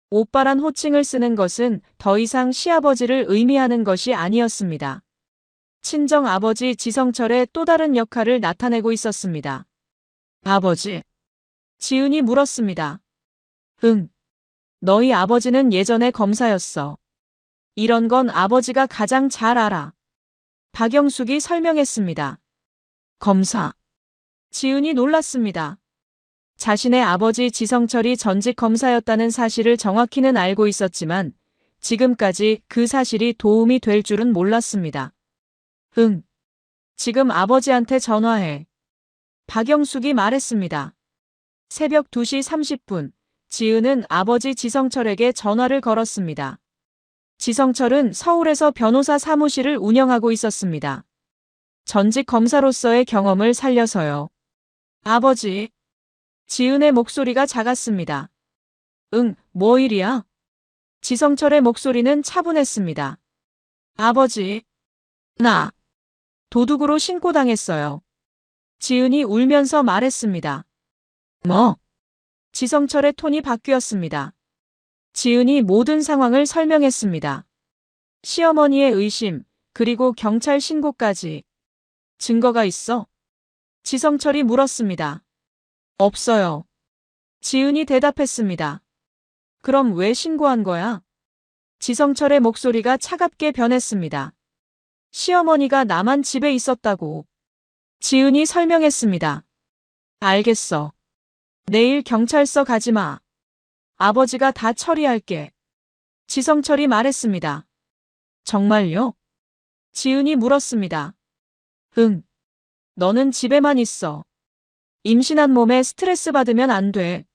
오빠란 호칭을 쓰는 것은 더 이상 시아버지를 의미하는 것이 아니었습니다. 친정 아버지 지성철의 또 다른 역할을 나타내고 있었습니다. 아버지? 지은이 물었습니다. 응. 너희 아버지는 예전에 검사였어. 이런 건 아버지가 가장 잘 알아. 박영숙이 설명했습니다. 검사. 지은이 놀랐습니다. 자신의 아버지 지성철이 전직 검사였다는 사실을 정확히는 알고 있었지만 지금까지 그 사실이 도움이 될 줄은 몰랐습니다. 응. 지금 아버지한테 전화해. 박영숙이 말했습니다. 새벽 2시 30분, 지은은 아버지 지성철에게 전화를 걸었습니다. 지성철은 서울에서 변호사 사무실을 운영하고 있었습니다. 전직 검사로서의 경험을 살려서요. 아버지. 지은의 목소리가 작았습니다. 응, 뭐 일이야? 지성철의 목소리는 차분했습니다. 아버지. 나. 도둑으로 신고당했어요. 지은이 울면서 말했습니다. 뭐? 지성철의 톤이 바뀌었습니다. 지은이 모든 상황을 설명했습니다. 시어머니의 의심, 그리고 경찰 신고까지. 증거가 있어? 지성철이 물었습니다. 없어요. 지은이 대답했습니다. 그럼 왜 신고한 거야? 지성철의 목소리가 차갑게 변했습니다. 시어머니가 나만 집에 있었다고. 지은이 설명했습니다. 알겠어. 내일 경찰서 가지 마. 아버지가 다 처리할게. 지성철이 말했습니다. 정말요? 지은이 물었습니다. 응. 너는 집에만 있어. 임신한 몸에 스트레스 받으면 안 돼.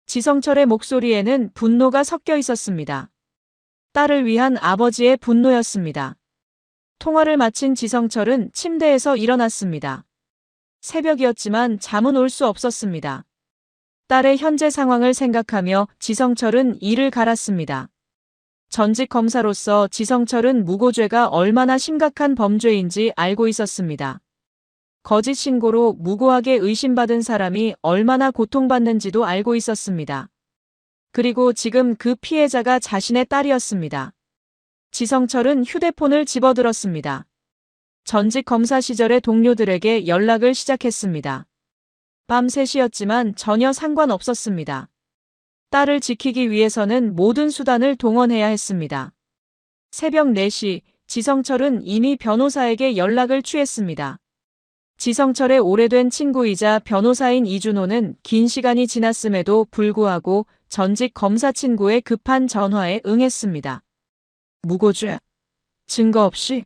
지성철의 목소리에는 분노가 섞여 있었습니다. 딸을 위한 아버지의 분노였습니다. 통화를 마친 지성철은 침대에서 일어났습니다. 새벽이었지만 잠은 올 수 없었습니다. 딸의 현재 상황을 생각하며 지성철은 이를 갈았습니다. 전직 검사로서 지성철은 무고죄가 얼마나 심각한 범죄인지 알고 있었습니다. 거짓 신고로 무고하게 의심받은 사람이 얼마나 고통받는지도 알고 있었습니다. 그리고 지금 그 피해자가 자신의 딸이었습니다. 지성철은 휴대폰을 집어들었습니다. 전직 검사 시절의 동료들에게 연락을 시작했습니다. 밤 3시였지만 전혀 상관없었습니다. 딸을 지키기 위해서는 모든 수단을 동원해야 했습니다. 새벽 4시, 지성철은 이미 변호사에게 연락을 취했습니다. 지성철의 오래된 친구이자 변호사인 이준호는 긴 시간이 지났음에도 불구하고 전직 검사 친구의 급한 전화에 응했습니다. 무고죄? 증거 없이?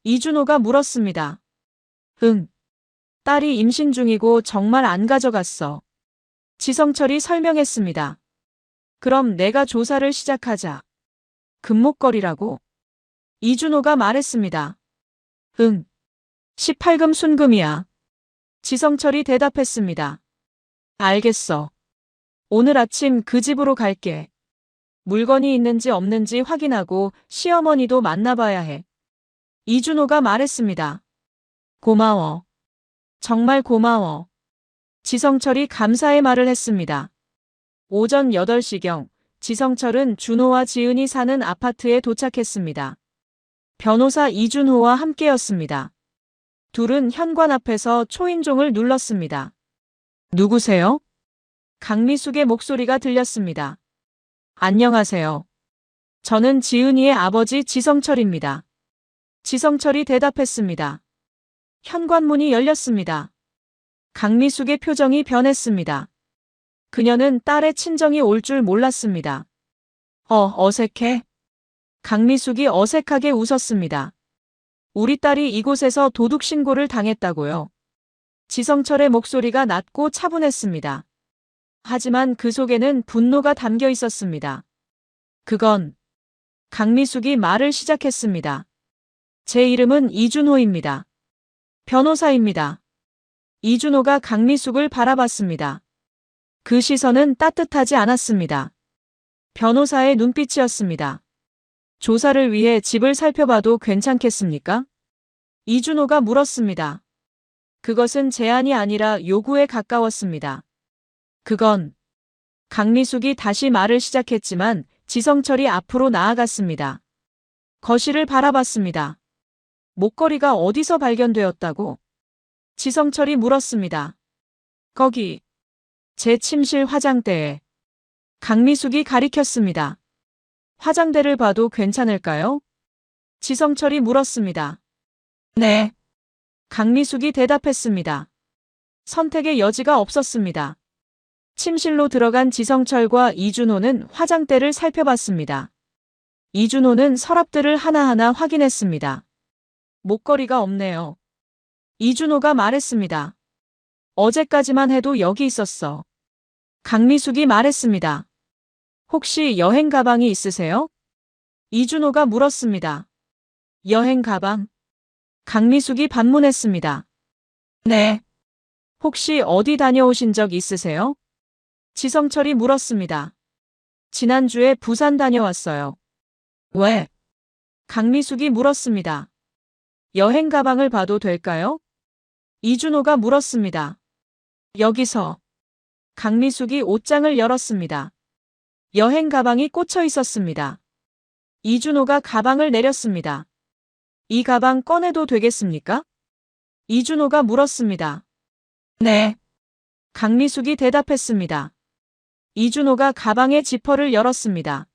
이준호가 물었습니다. 응. 딸이 임신 중이고 정말 안 가져갔어. 지성철이 설명했습니다. 그럼 내가 조사를 시작하자. 금목걸이라고? 이준호가 말했습니다. 응. 18금 순금이야. 지성철이 대답했습니다. 알겠어. 오늘 아침 그 집으로 갈게. 물건이 있는지 없는지 확인하고 시어머니도 만나봐야 해. 이준호가 말했습니다. 고마워. 정말 고마워. 지성철이 감사의 말을 했습니다. 오전 8시경 지성철은 준호와 지은이 사는 아파트에 도착했습니다. 변호사 이준호와 함께였습니다. 둘은 현관 앞에서 초인종을 눌렀습니다. 누구세요? 강미숙의 목소리가 들렸습니다. 안녕하세요. 저는 지은이의 아버지 지성철입니다. 지성철이 대답했습니다. 현관문이 열렸습니다. 강미숙의 표정이 변했습니다. 그녀는 딸의 친정이 올 줄 몰랐습니다. 어색해? 강미숙이 어색하게 웃었습니다. 우리 딸이 이곳에서 도둑 신고를 당했다고요. 지성철의 목소리가 낮고 차분했습니다. 하지만 그 속에는 분노가 담겨 있었습니다. 그건 강미숙이 말을 시작했습니다. 제 이름은 이준호입니다. 변호사입니다. 이준호가 강미숙을 바라봤습니다. 그 시선은 따뜻하지 않았습니다. 변호사의 눈빛이었습니다. 조사를 위해 집을 살펴봐도 괜찮겠습니까? 이준호가 물었습니다. 그것은 제안이 아니라 요구에 가까웠습니다. 그건 강미숙이 다시 말을 시작했지만 지성철이 앞으로 나아갔습니다. 거실을 바라봤습니다. 목걸이가 어디서 발견되었다고? 지성철이 물었습니다. 거기. 제 침실 화장대에. 강미숙이 가리켰습니다. 화장대를 봐도 괜찮을까요? 지성철이 물었습니다. 네. 강미숙이 대답했습니다. 선택의 여지가 없었습니다. 침실로 들어간 지성철과 이준호는 화장대를 살펴봤습니다. 이준호는 서랍들을 하나하나 확인했습니다. 목걸이가 없네요. 이준호가 말했습니다. 어제까지만 해도 여기 있었어. 강미숙이 말했습니다. 혹시 여행 가방이 있으세요? 이준호가 물었습니다. 여행 가방? 강미숙이 반문했습니다. 네. 혹시 어디 다녀오신 적 있으세요? 지성철이 물었습니다. 지난주에 부산 다녀왔어요. 왜? 강미숙이 물었습니다. 여행 가방을 봐도 될까요? 이준호가 물었습니다. 여기서. 강미숙이 옷장을 열었습니다. 여행 가방이 꽂혀 있었습니다. 이준호가 가방을 내렸습니다. 이 가방 꺼내도 되겠습니까? 이준호가 물었습니다. 네. 강미숙이 대답했습니다. 이준호가 가방의 지퍼를 열었습니다.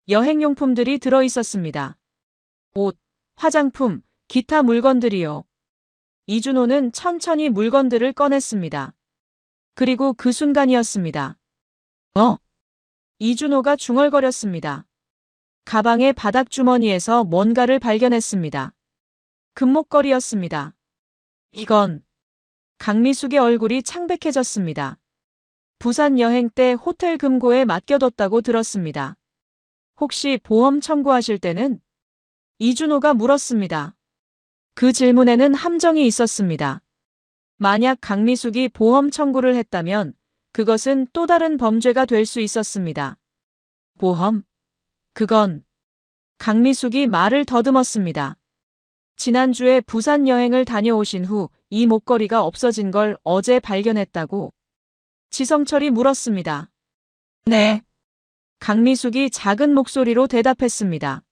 여행용품들이 들어 있었습니다. 옷, 화장품, 기타 물건들이요. 이준호는 천천히 물건들을 꺼냈습니다. 그리고 그 순간이었습니다. 이준호가 중얼거렸습니다. 가방의 바닥 주머니에서 뭔가를 발견했습니다. 금목걸이였습니다. 이건 강미숙의 얼굴이 창백해졌습니다. 부산 여행 때 호텔 금고에 맡겨뒀다고 들었습니다. 혹시 보험 청구하실 때는? 이준호가 물었습니다. 그 질문에는 함정이 있었습니다. 만약 강미숙이 보험 청구를 했다면 그것은 또 다른 범죄가 될 수 있었습니다. 보험? 그건 강미숙이 말을 더듬었습니다. 지난주에 부산 여행을 다녀오신 후 이 목걸이가 없어진 걸 어제 발견했다고 지성철이 물었습니다. 네. 강미숙이 작은 목소리로 대답했습니다.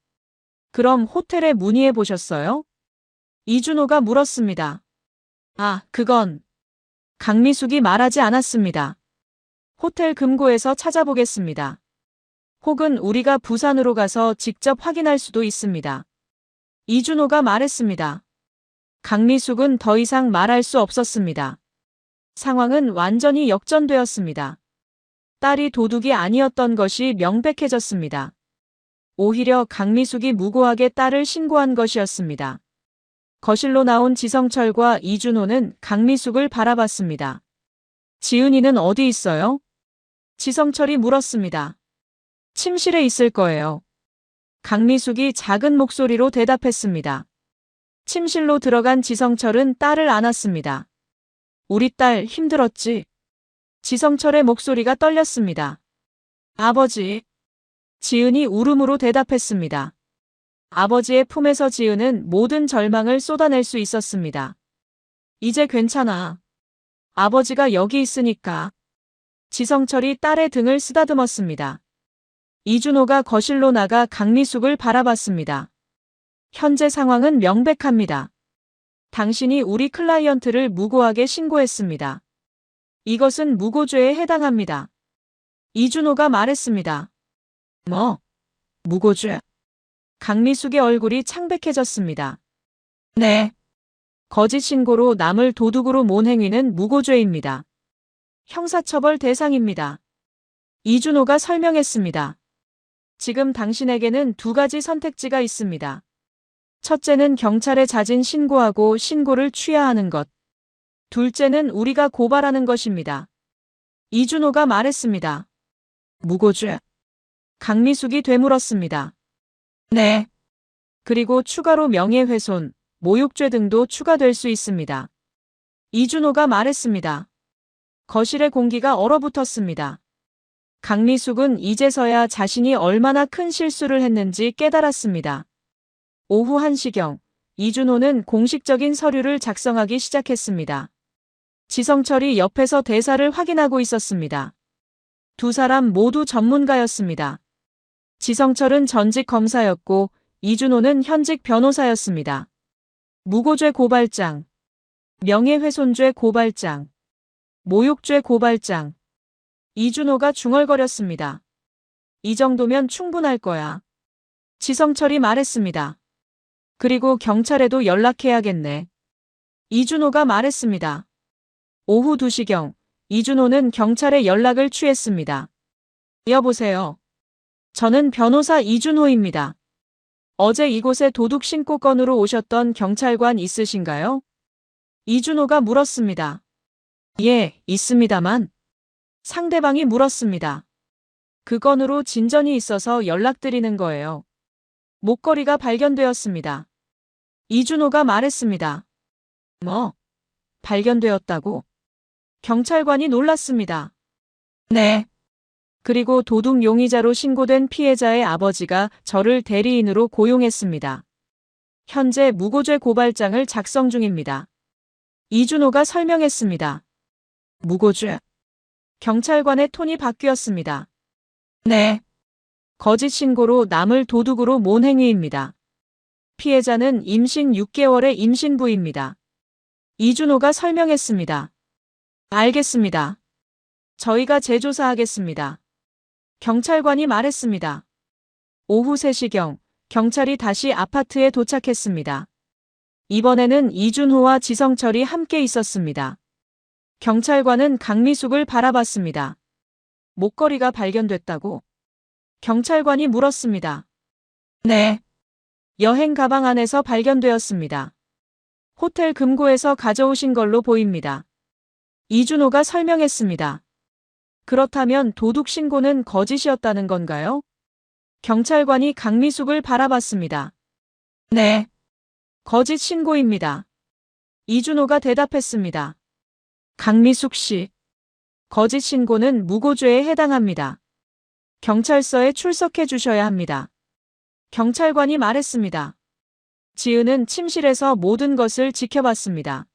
그럼 호텔에 문의해 보셨어요? 이준호가 물었습니다. 아, 그건 강미숙이 말하지 않았습니다. 호텔 금고에서 찾아보겠습니다. 혹은 우리가 부산으로 가서 직접 확인할 수도 있습니다. 이준호가 말했습니다. 강미숙은 더 이상 말할 수 없었습니다. 상황은 완전히 역전되었습니다. 딸이 도둑이 아니었던 것이 명백해졌습니다. 오히려 강미숙이 무고하게 딸을 신고한 것이었습니다. 거실로 나온 지성철과 이준호는 강미숙을 바라봤습니다. 지은이는 어디 있어요? 지성철이 물었습니다. 침실에 있을 거예요. 강미숙이 작은 목소리로 대답했습니다. 침실로 들어간 지성철은 딸을 안았습니다. 우리 딸 힘들었지? 지성철의 목소리가 떨렸습니다. 아버지. 지은이 울음으로 대답했습니다. 아버지의 품에서 지은은 모든 절망을 쏟아낼 수 있었습니다. 이제 괜찮아. 아버지가 여기 있으니까. 지성철이 딸의 등을 쓰다듬었습니다. 이준호가 거실로 나가 강미숙을 바라봤습니다. 현재 상황은 명백합니다. 당신이 우리 클라이언트를 무고하게 신고했습니다. 이것은 무고죄에 해당합니다. 이준호가 말했습니다. 뭐? 무고죄? 강미숙의 얼굴이 창백해졌습니다. 네. 거짓 신고로 남을 도둑으로 몬 행위는 무고죄입니다. 형사처벌 대상입니다. 이준호가 설명했습니다. 지금 당신에게는 두 가지 선택지가 있습니다. 첫째는 경찰에 자진 신고하고 신고를 취하하는 것. 둘째는 우리가 고발하는 것입니다. 이준호가 말했습니다. 무고죄. 강미숙이 되물었습니다. 네. 그리고 추가로 명예훼손, 모욕죄 등도 추가될 수 있습니다. 이준호가 말했습니다. 거실의 공기가 얼어붙었습니다. 강미숙은 이제서야 자신이 얼마나 큰 실수를 했는지 깨달았습니다. 오후 1시경, 이준호는 공식적인 서류를 작성하기 시작했습니다. 지성철이 옆에서 대사를 확인하고 있었습니다. 두 사람 모두 전문가였습니다. 지성철은 전직 검사였고 이준호는 현직 변호사였습니다. 무고죄 고발장, 명예훼손죄 고발장, 모욕죄 고발장. 이준호가 중얼거렸습니다. 이 정도면 충분할 거야. 지성철이 말했습니다. 그리고 경찰에도 연락해야겠네. 이준호가 말했습니다. 오후 2시경, 이준호는 경찰에 연락을 취했습니다. 여보세요. 저는 변호사 이준호입니다. 어제 이곳에 도둑 신고 건으로 오셨던 경찰관 있으신가요? 이준호가 물었습니다. 예, 있습니다만. 상대방이 물었습니다. 그 건으로 진전이 있어서 연락드리는 거예요. 목걸이가 발견되었습니다. 이준호가 말했습니다. 뭐? 발견되었다고? 경찰관이 놀랐습니다. 네. 그리고 도둑 용의자로 신고된 피해자의 아버지가 저를 대리인으로 고용했습니다. 현재 무고죄 고발장을 작성 중입니다. 이준호가 설명했습니다. 무고죄. 경찰관의 톤이 바뀌었습니다. 네. 거짓 신고로 남을 도둑으로 몬 행위입니다. 피해자는 임신 6개월의 임신부입니다. 이준호가 설명했습니다. 알겠습니다. 저희가 재조사하겠습니다. 경찰관이 말했습니다. 오후 3시경, 경찰이 다시 아파트에 도착했습니다. 이번에는 이준호와 지성철이 함께 있었습니다. 경찰관은 강미숙을 바라봤습니다. 목걸이가 발견됐다고? 경찰관이 물었습니다. 네. 여행 가방 안에서 발견되었습니다. 호텔 금고에서 가져오신 걸로 보입니다. 이준호가 설명했습니다. 그렇다면 도둑 신고는 거짓이었다는 건가요? 경찰관이 강미숙을 바라봤습니다. 네. 거짓 신고입니다. 이준호가 대답했습니다. 강미숙 씨. 거짓 신고는 무고죄에 해당합니다. 경찰서에 출석해 주셔야 합니다. 경찰관이 말했습니다. 지은은 침실에서 모든 것을 지켜봤습니다.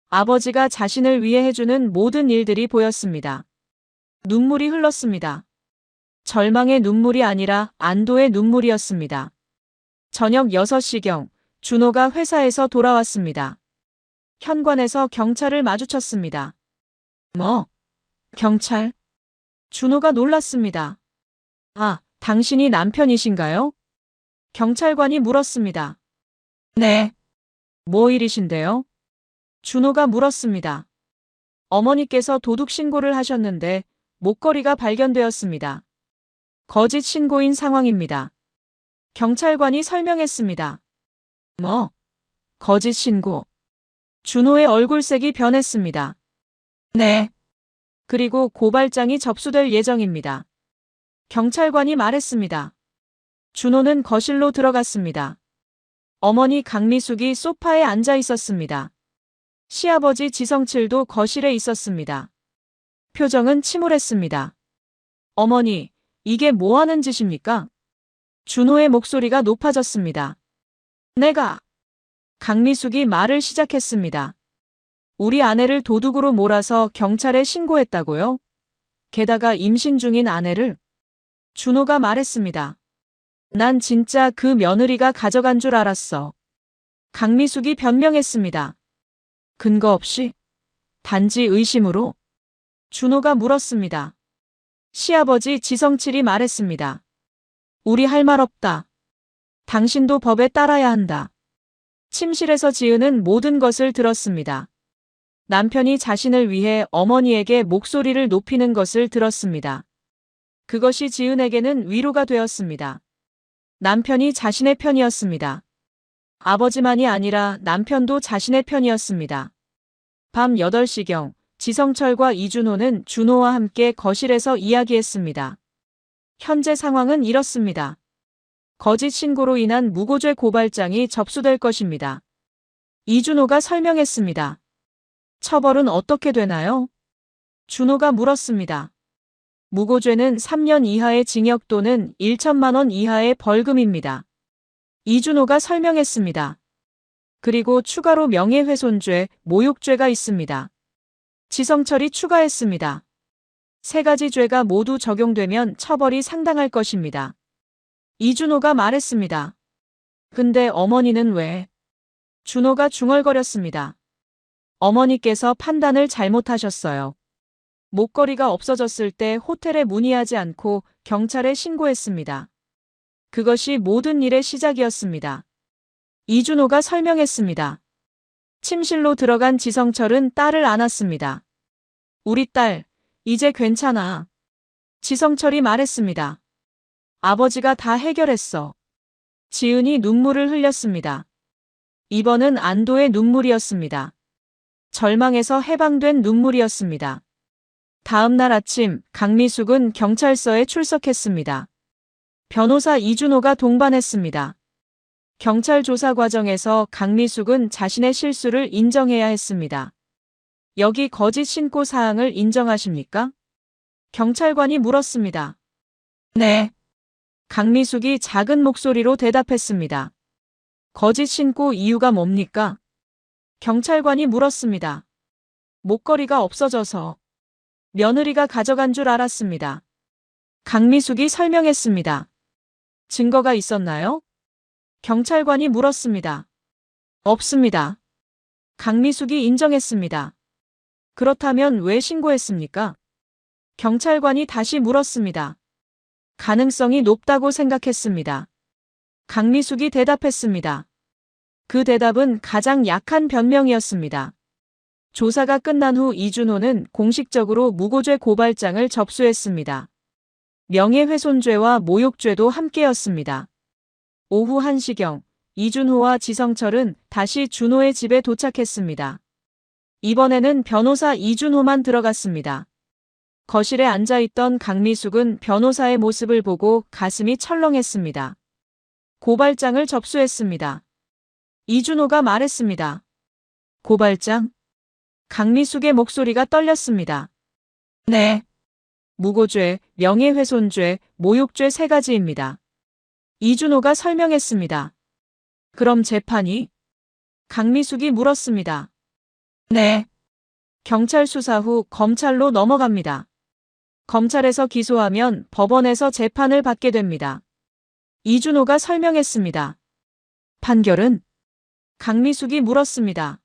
아버지가 자신을 위해 해주는 모든 일들이 보였습니다. 눈물이 흘렀습니다. 절망의 눈물이 아니라 안도의 눈물이었습니다. 저녁 6시경 준호가 회사에서 돌아왔습니다. 현관에서 경찰을 마주쳤습니다. 뭐? 경찰? 준호가 놀랐습니다. 아, 당신이 남편이신가요? 경찰관이 물었습니다. 네. 뭐 일이신데요? 준호가 물었습니다. 어머니께서 도둑 신고를 하셨는데 목걸이가 발견되었습니다. 거짓 신고인 상황입니다. 경찰관이 설명했습니다. 뭐? 거짓 신고? 준호의 얼굴색이 변했습니다. 네. 그리고 고발장이 접수될 예정입니다. 경찰관이 말했습니다. 준호는 거실로 들어갔습니다. 어머니 강미숙이 소파에 앉아 있었습니다. 시아버지 지성칠도 거실에 있었습니다. 표정은 침울했습니다. 어머니, 이게 뭐 하는 짓입니까? 준호의 목소리가 높아졌습니다. 내가. 강미숙이 말을 시작했습니다. 우리 아내를 도둑으로 몰아서 경찰에 신고했다고요? 게다가 임신 중인 아내를. 준호가 말했습니다. 난 진짜 그 며느리가 가져간 줄 알았어. 강미숙이 변명했습니다. 근거 없이? 단지 의심으로? 준호가 물었습니다. 시아버지 지성칠이 말했습니다. 우리 할 말 없다. 당신도 법에 따라야 한다. 침실에서 지은은 모든 것을 들었습니다. 남편이 자신을 위해 어머니에게 목소리를 높이는 것을 들었습니다. 그것이 지은에게는 위로가 되었습니다. 남편이 자신의 편이었습니다. 아버지만이 아니라 남편도 자신의 편이었습니다. 밤 8시경 지성철과 이준호는 준호와 함께 거실에서 이야기했습니다. 현재 상황은 이렇습니다. 거짓 신고로 인한 무고죄 고발장이 접수될 것입니다. 이준호가 설명했습니다. 처벌은 어떻게 되나요? 준호가 물었습니다. 무고죄는 3년 이하의 징역 또는 1천만 원 이하의 벌금입니다. 이준호가 설명했습니다. 그리고 추가로 명예훼손죄, 모욕죄가 있습니다. 지성철이 추가했습니다. 세 가지 죄가 모두 적용되면 처벌이 상당할 것입니다. 이준호가 말했습니다. 근데 어머니는 왜? 준호가 중얼거렸습니다. 어머니께서 판단을 잘못하셨어요. 목걸이가 없어졌을 때 호텔에 문의하지 않고 경찰에 신고했습니다. 그것이 모든 일의 시작이었습니다. 이준호가 설명했습니다. 침실로 들어간 지성철은 딸을 안았습니다. 우리 딸, 이제 괜찮아. 지성철이 말했습니다. 아버지가 다 해결했어. 지은이 눈물을 흘렸습니다. 이번은 안도의 눈물이었습니다. 절망에서 해방된 눈물이었습니다. 다음 날 아침 강미숙은 경찰서에 출석했습니다. 변호사 이준호가 동반했습니다. 경찰 조사 과정에서 강미숙은 자신의 실수를 인정해야 했습니다. 여기 거짓 신고 사항을 인정하십니까? 경찰관이 물었습니다. 네. 강미숙이 작은 목소리로 대답했습니다. 거짓 신고 이유가 뭡니까? 경찰관이 물었습니다. 목걸이가 없어져서 며느리가 가져간 줄 알았습니다. 강미숙이 설명했습니다. 증거가 있었나요? 경찰관이 물었습니다. 없습니다. 강미숙이 인정했습니다. 그렇다면 왜 신고했습니까? 경찰관이 다시 물었습니다. 가능성이 높다고 생각했습니다. 강미숙이 대답했습니다. 그 대답은 가장 약한 변명이었습니다. 조사가 끝난 후 이준호는 공식적으로 무고죄 고발장을 접수했습니다. 명예훼손죄와 모욕죄도 함께였습니다. 오후 1시경 이준호와 지성철은 다시 준호의 집에 도착했습니다. 이번에는 변호사 이준호만 들어갔습니다. 거실에 앉아있던 강미숙은 변호사의 모습을 보고 가슴이 철렁했습니다. 고발장을 접수했습니다. 이준호가 말했습니다. 고발장? 강미숙의 목소리가 떨렸습니다. 네. 무고죄, 명예훼손죄, 모욕죄 3가지입니다. 이준호가 설명했습니다. 그럼 재판이? 강미숙이 물었습니다. 네. 경찰 수사 후 검찰로 넘어갑니다. 검찰에서 기소하면 법원에서 재판을 받게 됩니다. 이준호가 설명했습니다. 판결은? 강미숙이 물었습니다.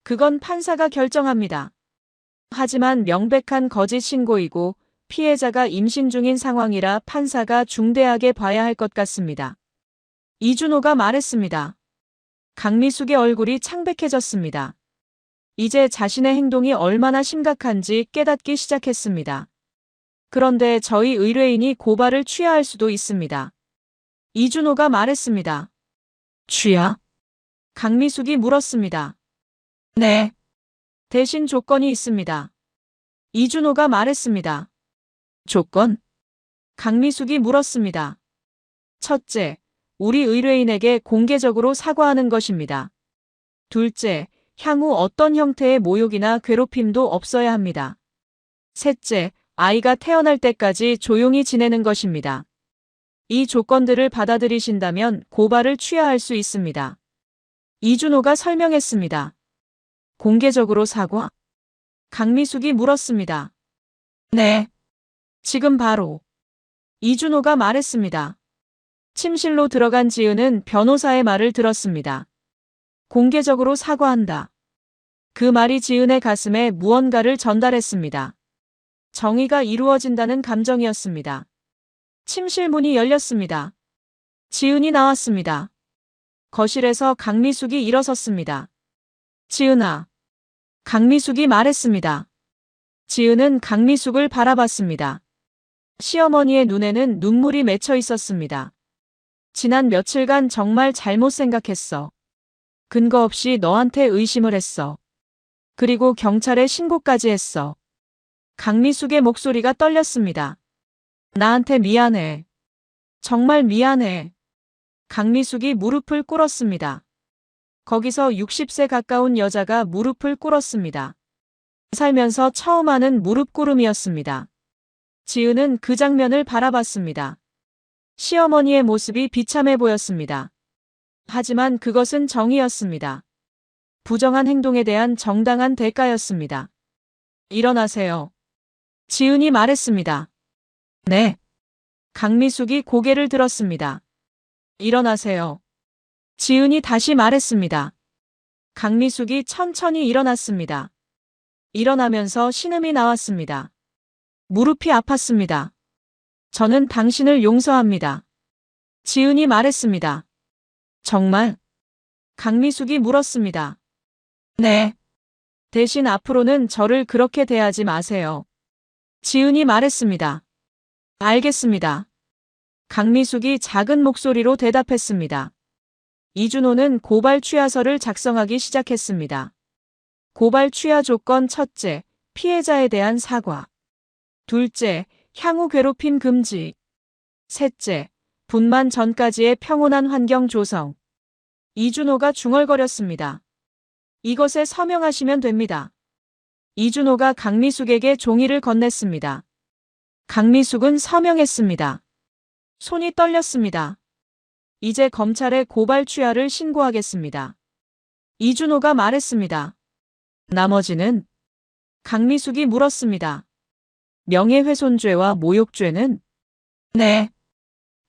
그건 판사가 결정합니다. 하지만 명백한 거짓 신고이고 피해자가 임신 중인 상황이라 판사가 중대하게 봐야 할 것 같습니다. 이준호가 말했습니다. 강미숙의 얼굴이 창백해졌습니다. 이제 자신의 행동이 얼마나 심각한지 깨닫기 시작했습니다. 그런데 저희 의뢰인이 고발을 취하할 수도 있습니다. 이준호가 말했습니다. 취하? 강미숙이 물었습니다. 네. 대신 조건이 있습니다. 이준호가 말했습니다. 조건? 강미숙이 물었습니다. 첫째, 우리 의뢰인에게 공개적으로 사과하는 것입니다. 둘째, 향후 어떤 형태의 모욕이나 괴롭힘도 없어야 합니다. 셋째, 아이가 태어날 때까지 조용히 지내는 것입니다. 이 조건들을 받아들이신다면 고발을 취하할 수 있습니다. 이준호가 설명했습니다. 공개적으로 사과? 강미숙이 물었습니다. 네. 지금 바로. 이준호가 말했습니다. 침실로 들어간 지은은 변호사의 말을 들었습니다. 공개적으로 사과한다. 그 말이 지은의 가슴에 무언가를 전달했습니다. 정의가 이루어진다는 감정이었습니다. 침실 문이 열렸습니다. 지은이 나왔습니다. 거실에서 강미숙이 일어섰습니다. 지은아. 강미숙이 말했습니다. 지은은 강미숙을 바라봤습니다. 시어머니의 눈에는 눈물이 맺혀 있었습니다. 지난 며칠간 정말 잘못 생각했어. 근거 없이 너한테 의심을 했어. 그리고 경찰에 신고까지 했어. 강미숙의 목소리가 떨렸습니다. 나한테 미안해. 정말 미안해. 강미숙이 무릎을 꿇었습니다. 거기서 60세 가까운 여자가 무릎을 꿇었습니다. 살면서 처음 하는 무릎 꿇음이었습니다. 지은은 그 장면을 바라봤습니다. 시어머니의 모습이 비참해 보였습니다. 하지만 그것은 정의였습니다. 부정한 행동에 대한 정당한 대가였습니다. 일어나세요. 지은이 말했습니다. 네. 강미숙이 고개를 들었습니다. 일어나세요. 지은이 다시 말했습니다. 강미숙이 천천히 일어났습니다. 일어나면서 신음이 나왔습니다. 무릎이 아팠습니다. 저는 당신을 용서합니다. 지은이 말했습니다. 정말? 강미숙이 물었습니다. 네. 대신 앞으로는 저를 그렇게 대하지 마세요. 지은이 말했습니다. 알겠습니다. 강미숙이 작은 목소리로 대답했습니다. 이준호는 고발 취하서를 작성하기 시작했습니다. 고발 취하 조건 첫째, 피해자에 대한 사과. 둘째, 향후 괴롭힘 금지. 셋째, 분만 전까지의 평온한 환경 조성. 이준호가 중얼거렸습니다. 이것에 서명하시면 됩니다. 이준호가 강미숙에게 종이를 건넸습니다. 강미숙은 서명했습니다. 손이 떨렸습니다. 이제 검찰에 고발 취하를 신고하겠습니다. 이준호가 말했습니다. 나머지는? 강미숙이 물었습니다. 명예훼손죄와 모욕죄는? 네.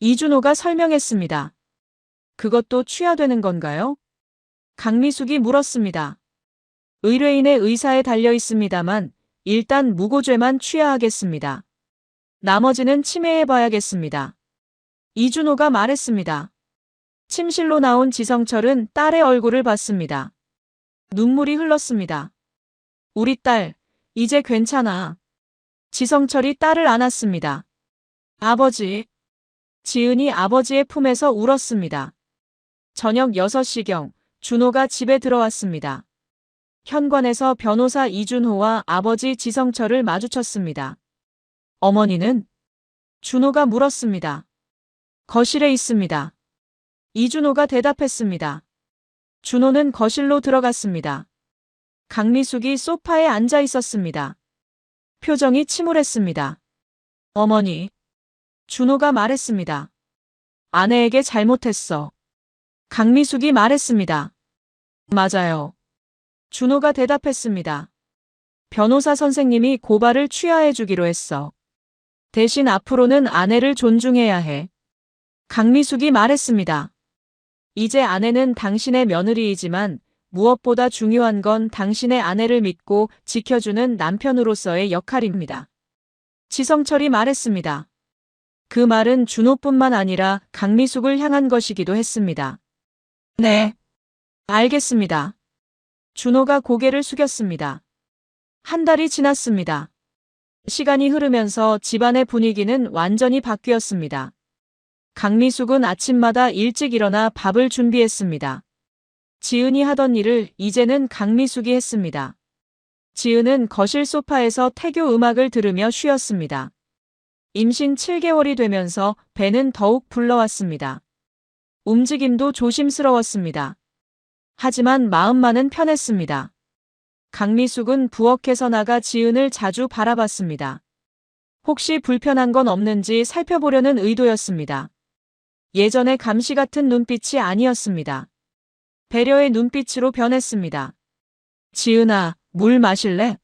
이준호가 설명했습니다. 그것도 취하되는 건가요? 강미숙이 물었습니다. 의뢰인의 의사에 달려 있습니다만 일단 무고죄만 취하하겠습니다. 나머지는 침해해봐야겠습니다. 이준호가 말했습니다. 침실로 나온 지성철은 딸의 얼굴을 봤습니다. 눈물이 흘렀습니다. 우리 딸, 이제 괜찮아. 지성철이 딸을 안았습니다. 아버지. 지은이 아버지의 품에서 울었습니다. 저녁 6시경 준호가 집에 들어왔습니다. 현관에서 변호사 이준호와 아버지 지성철을 마주쳤습니다. 어머니는? 준호가 물었습니다. 거실에 있습니다. 이준호가 대답했습니다. 준호는 거실로 들어갔습니다. 강미숙이 소파에 앉아 있었습니다. 표정이 침울했습니다. 어머니. 준호가 말했습니다. 아내에게 잘못했어. 강미숙이 말했습니다. 맞아요. 준호가 대답했습니다. 변호사 선생님이 고발을 취하해 주기로 했어. 대신 앞으로는 아내를 존중해야 해. 강미숙이 말했습니다. 이제 아내는 당신의 며느리이지만 무엇보다 중요한 건 당신의 아내를 믿고 지켜주는 남편으로서의 역할입니다. 지성철이 말했습니다. 그 말은 준호뿐만 아니라 강미숙을 향한 것이기도 했습니다. 네. 알겠습니다. 준호가 고개를 숙였습니다. 한 달이 지났습니다. 시간이 흐르면서 집안의 분위기는 완전히 바뀌었습니다. 강미숙은 아침마다 일찍 일어나 밥을 준비했습니다. 지은이 하던 일을 이제는 강미숙이 했습니다. 지은은 거실 소파에서 태교 음악을 들으며 쉬었습니다. 임신 7개월이 되면서 배는 더욱 불러왔습니다. 움직임도 조심스러웠습니다. 하지만 마음만은 편했습니다. 강미숙은 부엌에서 나가 지은을 자주 바라봤습니다. 혹시 불편한 건 없는지 살펴보려는 의도였습니다. 예전의 감시 같은 눈빛이 아니었습니다. 배려의 눈빛으로 변했습니다. 지은아, 물 마실래?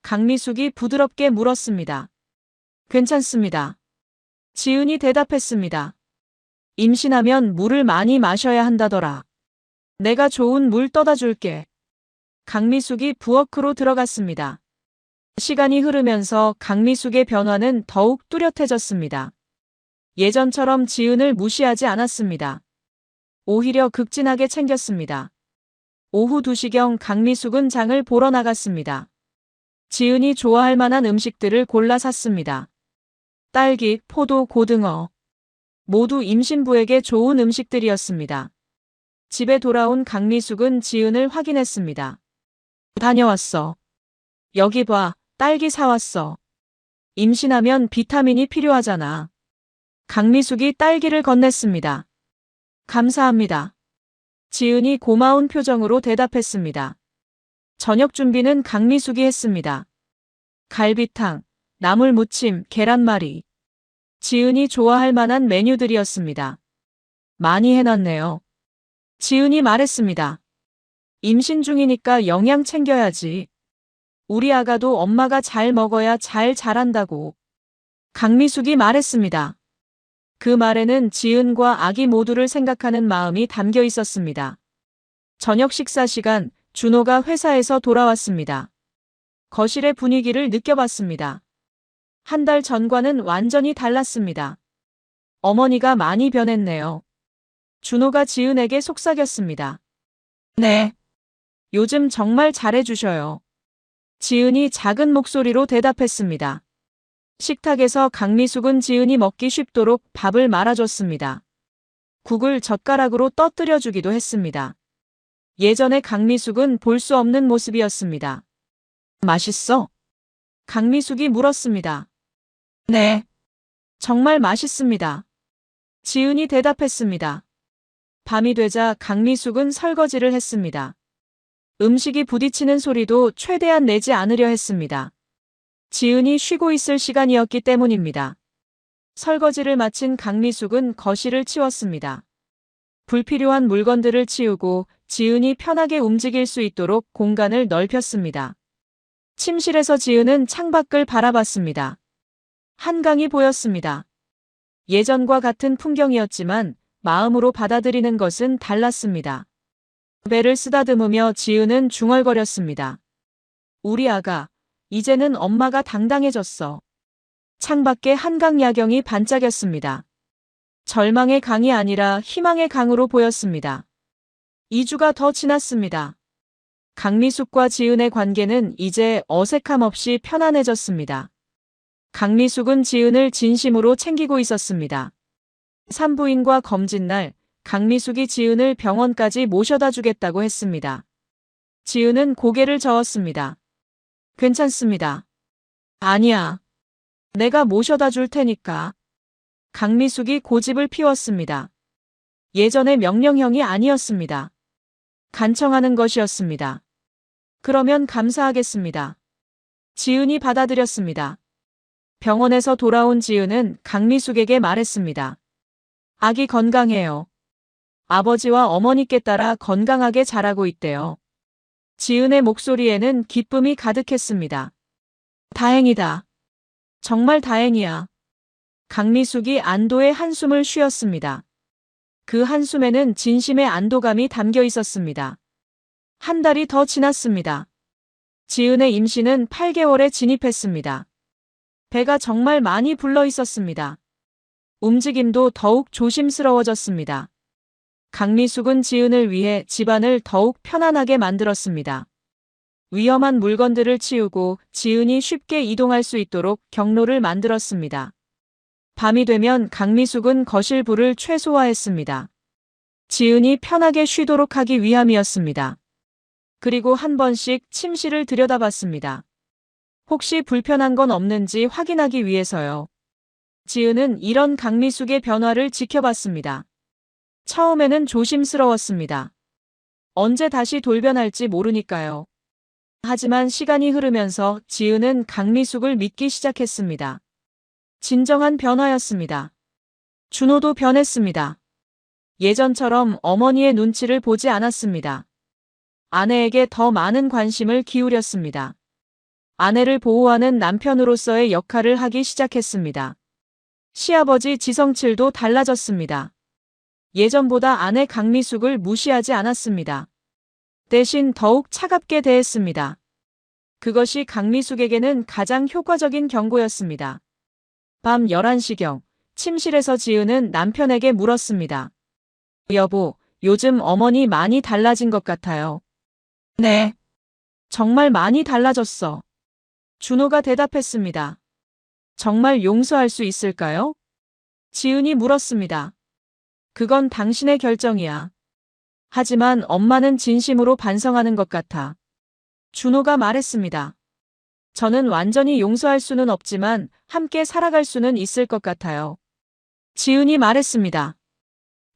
강미숙이 부드럽게 물었습니다. 괜찮습니다. 지은이 대답했습니다. 임신하면 물을 많이 마셔야 한다더라. 내가 좋은 물 떠다 줄게. 강미숙이 부엌으로 들어갔습니다. 시간이 흐르면서 강미숙의 변화는 더욱 뚜렷해졌습니다. 예전처럼 지은을 무시하지 않았습니다. 오히려 극진하게 챙겼습니다. 오후 2시경 강미숙은 장을 보러 나갔습니다. 지은이 좋아할 만한 음식들을 골라 샀습니다. 딸기, 포도, 고등어. 모두 임신부에게 좋은 음식들이었습니다. 집에 돌아온 강미숙은 지은을 확인했습니다. 다녀왔어. 여기 봐, 딸기 사왔어. 임신하면 비타민이 필요하잖아. 강미숙이 딸기를 건넸습니다. 감사합니다. 지은이 고마운 표정으로 대답했습니다. 저녁 준비는 강미숙이 했습니다. 갈비탕, 나물무침, 계란말이. 지은이 좋아할 만한 메뉴들이었습니다. 많이 해놨네요. 지은이 말했습니다. 임신 중이니까 영양 챙겨야지. 우리 아가도 엄마가 잘 먹어야 잘 자란다고. 강미숙이 말했습니다. 그 말에는 지은과 아기 모두를 생각하는 마음이 담겨 있었습니다. 저녁 식사 시간, 준호가 회사에서 돌아왔습니다. 거실의 분위기를 느껴봤습니다. 한 달 전과는 완전히 달랐습니다. 어머니가 많이 변했네요. 준호가 지은에게 속삭였습니다. 네. 요즘 정말 잘해주셔요. 지은이 작은 목소리로 대답했습니다. 식탁에서 강미숙은 지은이 먹기 쉽도록 밥을 말아줬습니다. 국을 젓가락으로 떠뜨려 주기도 했습니다. 예전의 강미숙은 볼 수 없는 모습이었습니다. 맛있어? 강미숙이 물었습니다. 네. 정말 맛있습니다. 지은이 대답했습니다. 밤이 되자 강미숙은 설거지를 했습니다. 음식이 부딪히는 소리도 최대한 내지 않으려 했습니다. 지은이 쉬고 있을 시간이었기 때문입니다. 설거지를 마친 강미숙은 거실을 치웠습니다. 불필요한 물건들을 치우고 지은이 편하게 움직일 수 있도록 공간을 넓혔습니다. 침실에서 지은은 창밖을 바라봤습니다. 한강이 보였습니다. 예전과 같은 풍경이었지만 마음으로 받아들이는 것은 달랐습니다. 배를 쓰다듬으며 지은은 중얼거렸습니다. 우리 아가, 이제는 엄마가 당당해졌어. 창밖에 한강 야경이 반짝였습니다. 절망의 강이 아니라 희망의 강으로 보였습니다. 2주가 더 지났습니다. 강미숙과 지은의 관계는 이제 어색함 없이 편안해졌습니다. 강미숙은 지은을 진심으로 챙기고 있었습니다. 산부인과 검진날, 강미숙이 지은을 병원까지 모셔다 주겠다고 했습니다. 지은은 고개를 저었습니다. 괜찮습니다. 아니야. 내가 모셔다 줄 테니까. 강미숙이 고집을 피웠습니다. 예전의 명령형이 아니었습니다. 간청하는 것이었습니다. 그러면 감사하겠습니다. 지은이 받아들였습니다. 병원에서 돌아온 지은은 강미숙에게 말했습니다. 아기 건강해요. 아버지와 어머니께 따라 건강하게 자라고 있대요. 지은의 목소리에는 기쁨이 가득했습니다. 다행이다. 정말 다행이야. 강미숙이 안도의 한숨을 쉬었습니다. 그 한숨에는 진심의 안도감이 담겨 있었습니다. 한 달이 더 지났습니다. 지은의 임신은 8개월에 진입했습니다. 배가 정말 많이 불러 있었습니다. 움직임도 더욱 조심스러워졌습니다. 강미숙은 지은을 위해 집안을 더욱 편안하게 만들었습니다. 위험한 물건들을 치우고 지은이 쉽게 이동할 수 있도록 경로를 만들었습니다. 밤이 되면 강미숙은 거실 불을 최소화했습니다. 지은이 편하게 쉬도록 하기 위함이었습니다. 그리고 한 번씩 침실을 들여다봤습니다. 혹시 불편한 건 없는지 확인하기 위해서요. 지은은 이런 강미숙의 변화를 지켜봤습니다. 처음에는 조심스러웠습니다. 언제 다시 돌변할지 모르니까요. 하지만 시간이 흐르면서 지은은 강미숙을 믿기 시작했습니다. 진정한 변화였습니다. 준호도 변했습니다. 예전처럼 어머니의 눈치를 보지 않았습니다. 아내에게 더 많은 관심을 기울였습니다. 아내를 보호하는 남편으로서의 역할을 하기 시작했습니다. 시아버지 지성칠도 달라졌습니다. 예전보다 아내 강미숙을 무시하지 않았습니다. 대신 더욱 차갑게 대했습니다. 그것이 강미숙에게는 가장 효과적인 경고였습니다. 밤 11시경 침실에서 지은은 남편에게 물었습니다. 여보, 요즘 어머니 많이 달라진 것 같아요. 네. 정말 많이 달라졌어. 준호가 대답했습니다. 정말 용서할 수 있을까요? 지은이 물었습니다. 그건 당신의 결정이야. 하지만 엄마는 진심으로 반성하는 것 같아. 준호가 말했습니다. 저는 완전히 용서할 수는 없지만 함께 살아갈 수는 있을 것 같아요. 지은이 말했습니다.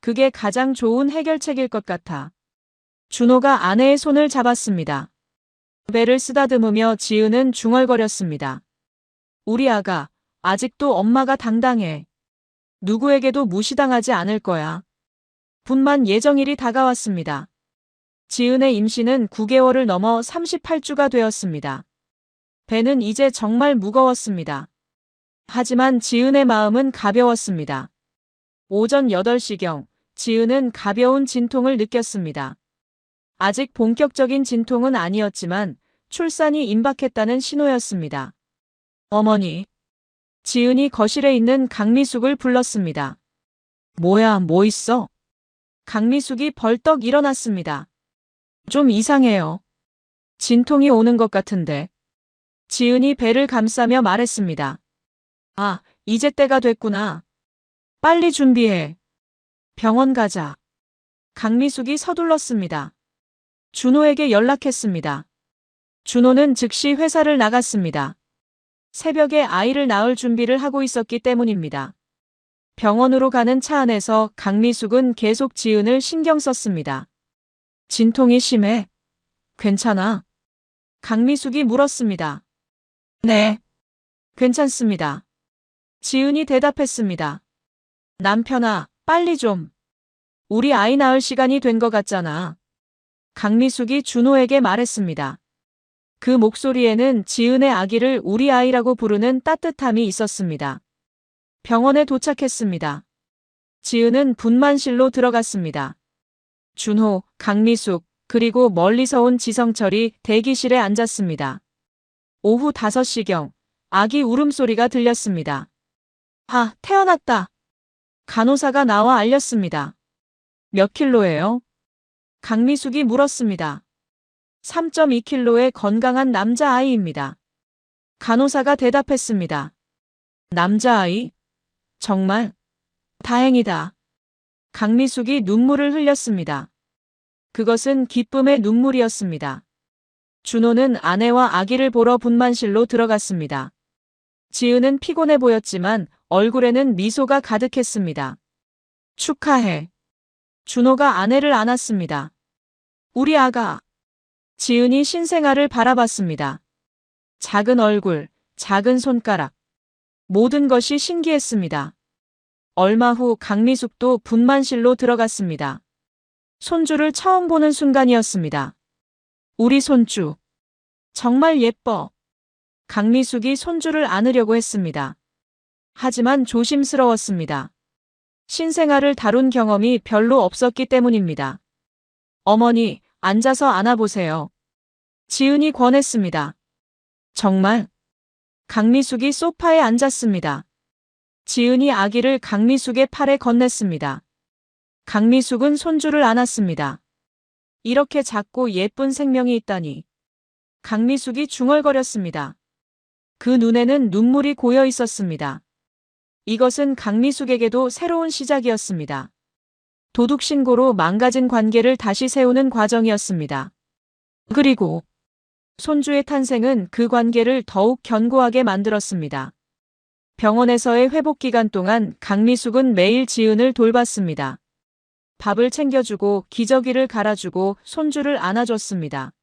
그게 가장 좋은 해결책일 것 같아. 준호가 아내의 손을 잡았습니다. 배를 쓰다듬으며 지은은 중얼거렸습니다. 우리 아가, 아직도 엄마가 당당해. 누구에게도 무시당하지 않을 거야. 분만 예정일이 다가왔습니다. 지은의 임신은 9개월을 넘어 38주가 되었습니다. 배는 이제 정말 무거웠습니다. 하지만 지은의 마음은 가벼웠습니다. 오전 8시경, 지은은 가벼운 진통을 느꼈습니다. 아직 본격적인 진통은 아니었지만 출산이 임박했다는 신호였습니다. 어머니. 지은이 거실에 있는 강미숙을 불렀습니다. 뭐야, 뭐 있어? 강미숙이 벌떡 일어났습니다. 좀 이상해요. 진통이 오는 것 같은데. 지은이 배를 감싸며 말했습니다. 아, 이제 때가 됐구나. 빨리 준비해. 병원 가자. 강미숙이 서둘렀습니다. 준호에게 연락했습니다. 준호는 즉시 회사를 나갔습니다. 새벽에 아이를 낳을 준비를 하고 있었기 때문입니다. 병원으로 가는 차 안에서 강미숙은 계속 지은을 신경 썼습니다. 진통이 심해. 괜찮아? 강미숙이 물었습니다. 네. 괜찮습니다. 지은이 대답했습니다. 남편아, 빨리 좀. 우리 아이 낳을 시간이 된 것 같잖아. 강미숙이 준호에게 말했습니다. 그 목소리에는 지은의 아기를 우리 아이라고 부르는 따뜻함이 있었습니다. 병원에 도착했습니다. 지은은 분만실로 들어갔습니다. 준호, 강미숙, 그리고 멀리서 온 지성철이 대기실에 앉았습니다. 오후 5시경, 아기 울음소리가 들렸습니다. 아, 태어났다. 간호사가 나와 알렸습니다. 몇 킬로예요? 강미숙이 물었습니다. 3.2kg의 건강한 남자아이입니다. 간호사가 대답했습니다. 남자아이? 정말? 다행이다. 강미숙이 눈물을 흘렸습니다. 그것은 기쁨의 눈물이었습니다. 준호는 아내와 아기를 보러 분만실로 들어갔습니다. 지은은 피곤해 보였지만 얼굴에는 미소가 가득했습니다. 축하해. 준호가 아내를 안았습니다. 우리 아가. 지은이 신생아를 바라봤습니다. 작은 얼굴, 작은 손가락. 모든 것이 신기했습니다. 얼마 후 강미숙도 분만실로 들어갔습니다. 손주를 처음 보는 순간이었습니다. 우리 손주. 정말 예뻐. 강미숙이 손주를 안으려고 했습니다. 하지만 조심스러웠습니다. 신생아를 다룬 경험이 별로 없었기 때문입니다. 어머니, 앉아서 안아보세요. 지은이 권했습니다. 정말? 강미숙이 소파에 앉았습니다. 지은이 아기를 강미숙의 팔에 건넸습니다. 강미숙은 손주를 안았습니다. 이렇게 작고 예쁜 생명이 있다니. 강미숙이 중얼거렸습니다. 그 눈에는 눈물이 고여 있었습니다. 이것은 강미숙에게도 새로운 시작이었습니다. 도둑신고로 망가진 관계를 다시 세우는 과정이었습니다. 그리고 손주의 탄생은 그 관계를 더욱 견고하게 만들었습니다. 병원에서의 회복 기간 동안 강미숙은 매일 지은을 돌봤습니다. 밥을 챙겨주고 기저귀를 갈아주고 손주를 안아줬습니다.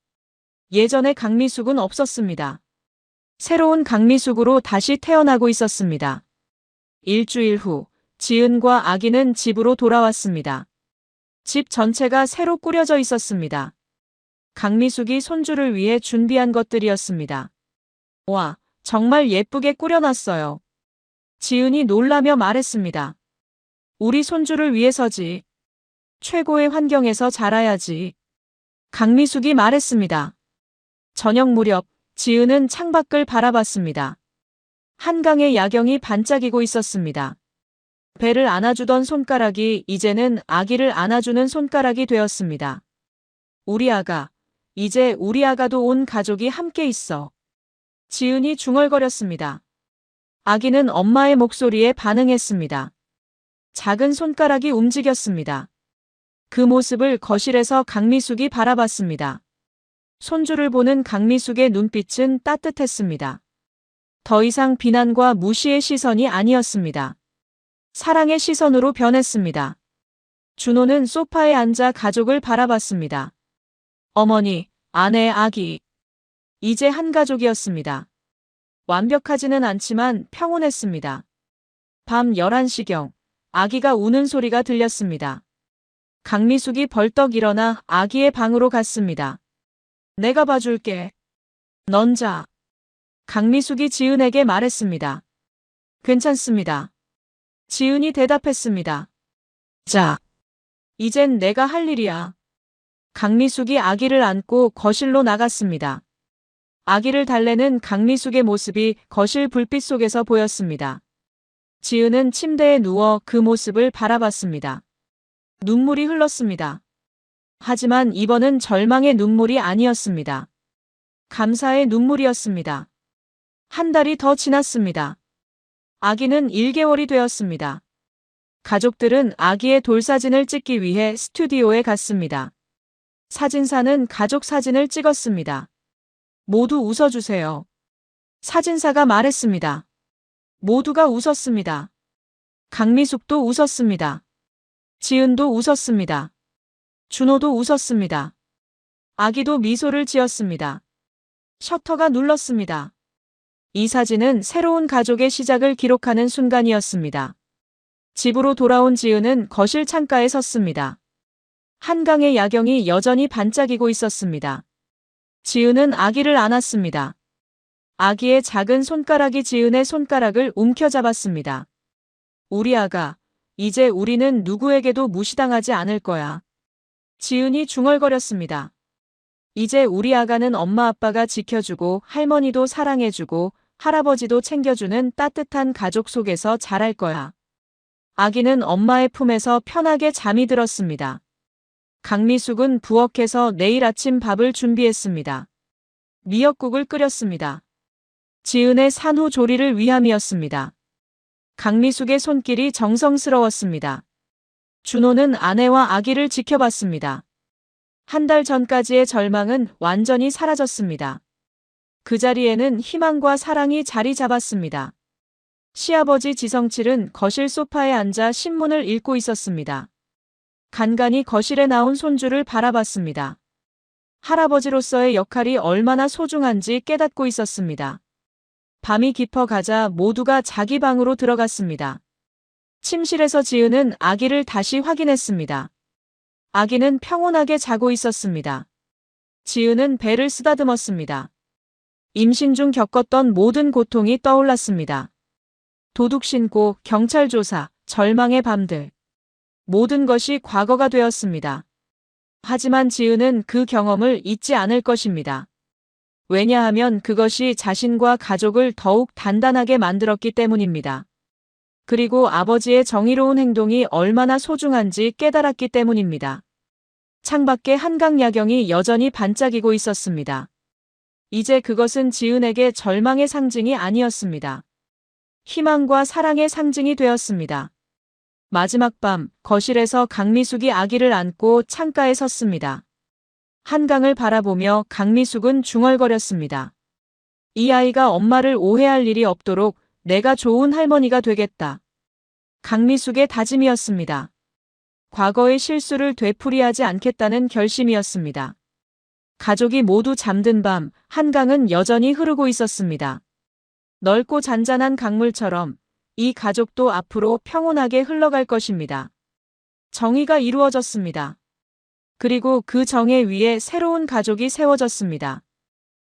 예전의 강미숙은 없었습니다. 새로운 강미숙으로 다시 태어나고 있었습니다. 일주일 후 지은과 아기는 집으로 돌아왔습니다. 집 전체가 새로 꾸려져 있었습니다. 강미숙이 손주를 위해 준비한 것들이었습니다. 와, 정말 예쁘게 꾸려놨어요. 지은이 놀라며 말했습니다. 우리 손주를 위해서지. 최고의 환경에서 자라야지. 강미숙이 말했습니다. 저녁 무렵 지은은 창밖을 바라봤습니다. 한강의 야경이 반짝이고 있었습니다. 배를 안아주던 손가락이 이제는 아기를 안아주는 손가락이 되었습니다. 우리 아가, 이제 우리 아가도 온 가족이 함께 있어. 지은이 중얼거렸습니다. 아기는 엄마의 목소리에 반응했습니다. 작은 손가락이 움직였습니다. 그 모습을 거실에서 강미숙이 바라봤습니다. 손주를 보는 강미숙의 눈빛은 따뜻했습니다. 더 이상 비난과 무시의 시선이 아니었습니다. 사랑의 시선으로 변했습니다. 준호는 소파에 앉아 가족을 바라봤습니다. 어머니, 아내, 아기. 이제 한 가족이었습니다. 완벽하지는 않지만 평온했습니다. 밤 11시경 아기가 우는 소리가 들렸습니다. 강미숙이 벌떡 일어나 아기의 방으로 갔습니다. 내가 봐줄게. 넌 자. 강미숙이 지은에게 말했습니다. 괜찮습니다. 지은이 대답했습니다. 자. 이젠 내가 할 일이야. 강미숙이 아기를 안고 거실로 나갔습니다. 아기를 달래는 강미숙의 모습이 거실 불빛 속에서 보였습니다. 지은은 침대에 누워 그 모습을 바라봤습니다. 눈물이 흘렀습니다. 하지만 이번은 절망의 눈물이 아니었습니다. 감사의 눈물이었습니다. 한 달이 더 지났습니다. 아기는 1개월이 되었습니다. 가족들은 아기의 돌사진을 찍기 위해 스튜디오에 갔습니다. 사진사는 가족 사진을 찍었습니다. 모두 웃어주세요. 사진사가 말했습니다. 모두가 웃었습니다. 강미숙도 웃었습니다. 지은도 웃었습니다. 준호도 웃었습니다. 아기도 미소를 지었습니다. 셔터가 눌렀습니다. 이 사진은 새로운 가족의 시작을 기록하는 순간이었습니다. 집으로 돌아온 지은은 거실 창가에 섰습니다. 한강의 야경이 여전히 반짝이고 있었습니다. 지은은 아기를 안았습니다. 아기의 작은 손가락이 지은의 손가락을 움켜잡았습니다. 우리 아가, 이제 우리는 누구에게도 무시당하지 않을 거야. 지은이 중얼거렸습니다. 이제 우리 아가는 엄마 아빠가 지켜주고 할머니도 사랑해주고 할아버지도 챙겨주는 따뜻한 가족 속에서 자랄 거야. 아기는 엄마의 품에서 편하게 잠이 들었습니다. 강미숙은 부엌에서 내일 아침 밥을 준비했습니다. 미역국을 끓였습니다. 지은의 산후조리를 위함이었습니다. 강미숙의 손길이 정성스러웠습니다. 준호는 아내와 아기를 지켜봤습니다. 한 달 전까지의 절망은 완전히 사라졌습니다. 그 자리에는 희망과 사랑이 자리 잡았습니다. 시아버지 지성칠은 거실 소파에 앉아 신문을 읽고 있었습니다. 간간히 거실에 나온 손주를 바라봤습니다. 할아버지로서의 역할이 얼마나 소중한지 깨닫고 있었습니다. 밤이 깊어가자 모두가 자기 방으로 들어갔습니다. 침실에서 지은은 아기를 다시 확인했습니다. 아기는 평온하게 자고 있었습니다. 지은은 배를 쓰다듬었습니다. 임신 중 겪었던 모든 고통이 떠올랐습니다. 도둑신고, 경찰 조사, 절망의 밤들. 모든 것이 과거가 되었습니다. 하지만 지은은 그 경험을 잊지 않을 것입니다. 왜냐하면 그것이 자신과 가족을 더욱 단단하게 만들었기 때문입니다. 그리고 아버지의 정의로운 행동이 얼마나 소중한지 깨달았기 때문입니다. 창밖에 한강 야경이 여전히 반짝이고 있었습니다. 이제 그것은 지은에게 절망의 상징이 아니었습니다. 희망과 사랑의 상징이 되었습니다. 마지막 밤, 거실에서 강미숙이 아기를 안고 창가에 섰습니다. 한강을 바라보며 강미숙은 중얼거렸습니다. 이 아이가 엄마를 오해할 일이 없도록 내가 좋은 할머니가 되겠다. 강미숙의 다짐이었습니다. 과거의 실수를 되풀이하지 않겠다는 결심이었습니다. 가족이 모두 잠든 밤, 한강은 여전히 흐르고 있었습니다. 넓고 잔잔한 강물처럼 이 가족도 앞으로 평온하게 흘러갈 것입니다. 정의가 이루어졌습니다. 그리고 그 정의 위에 새로운 가족이 세워졌습니다.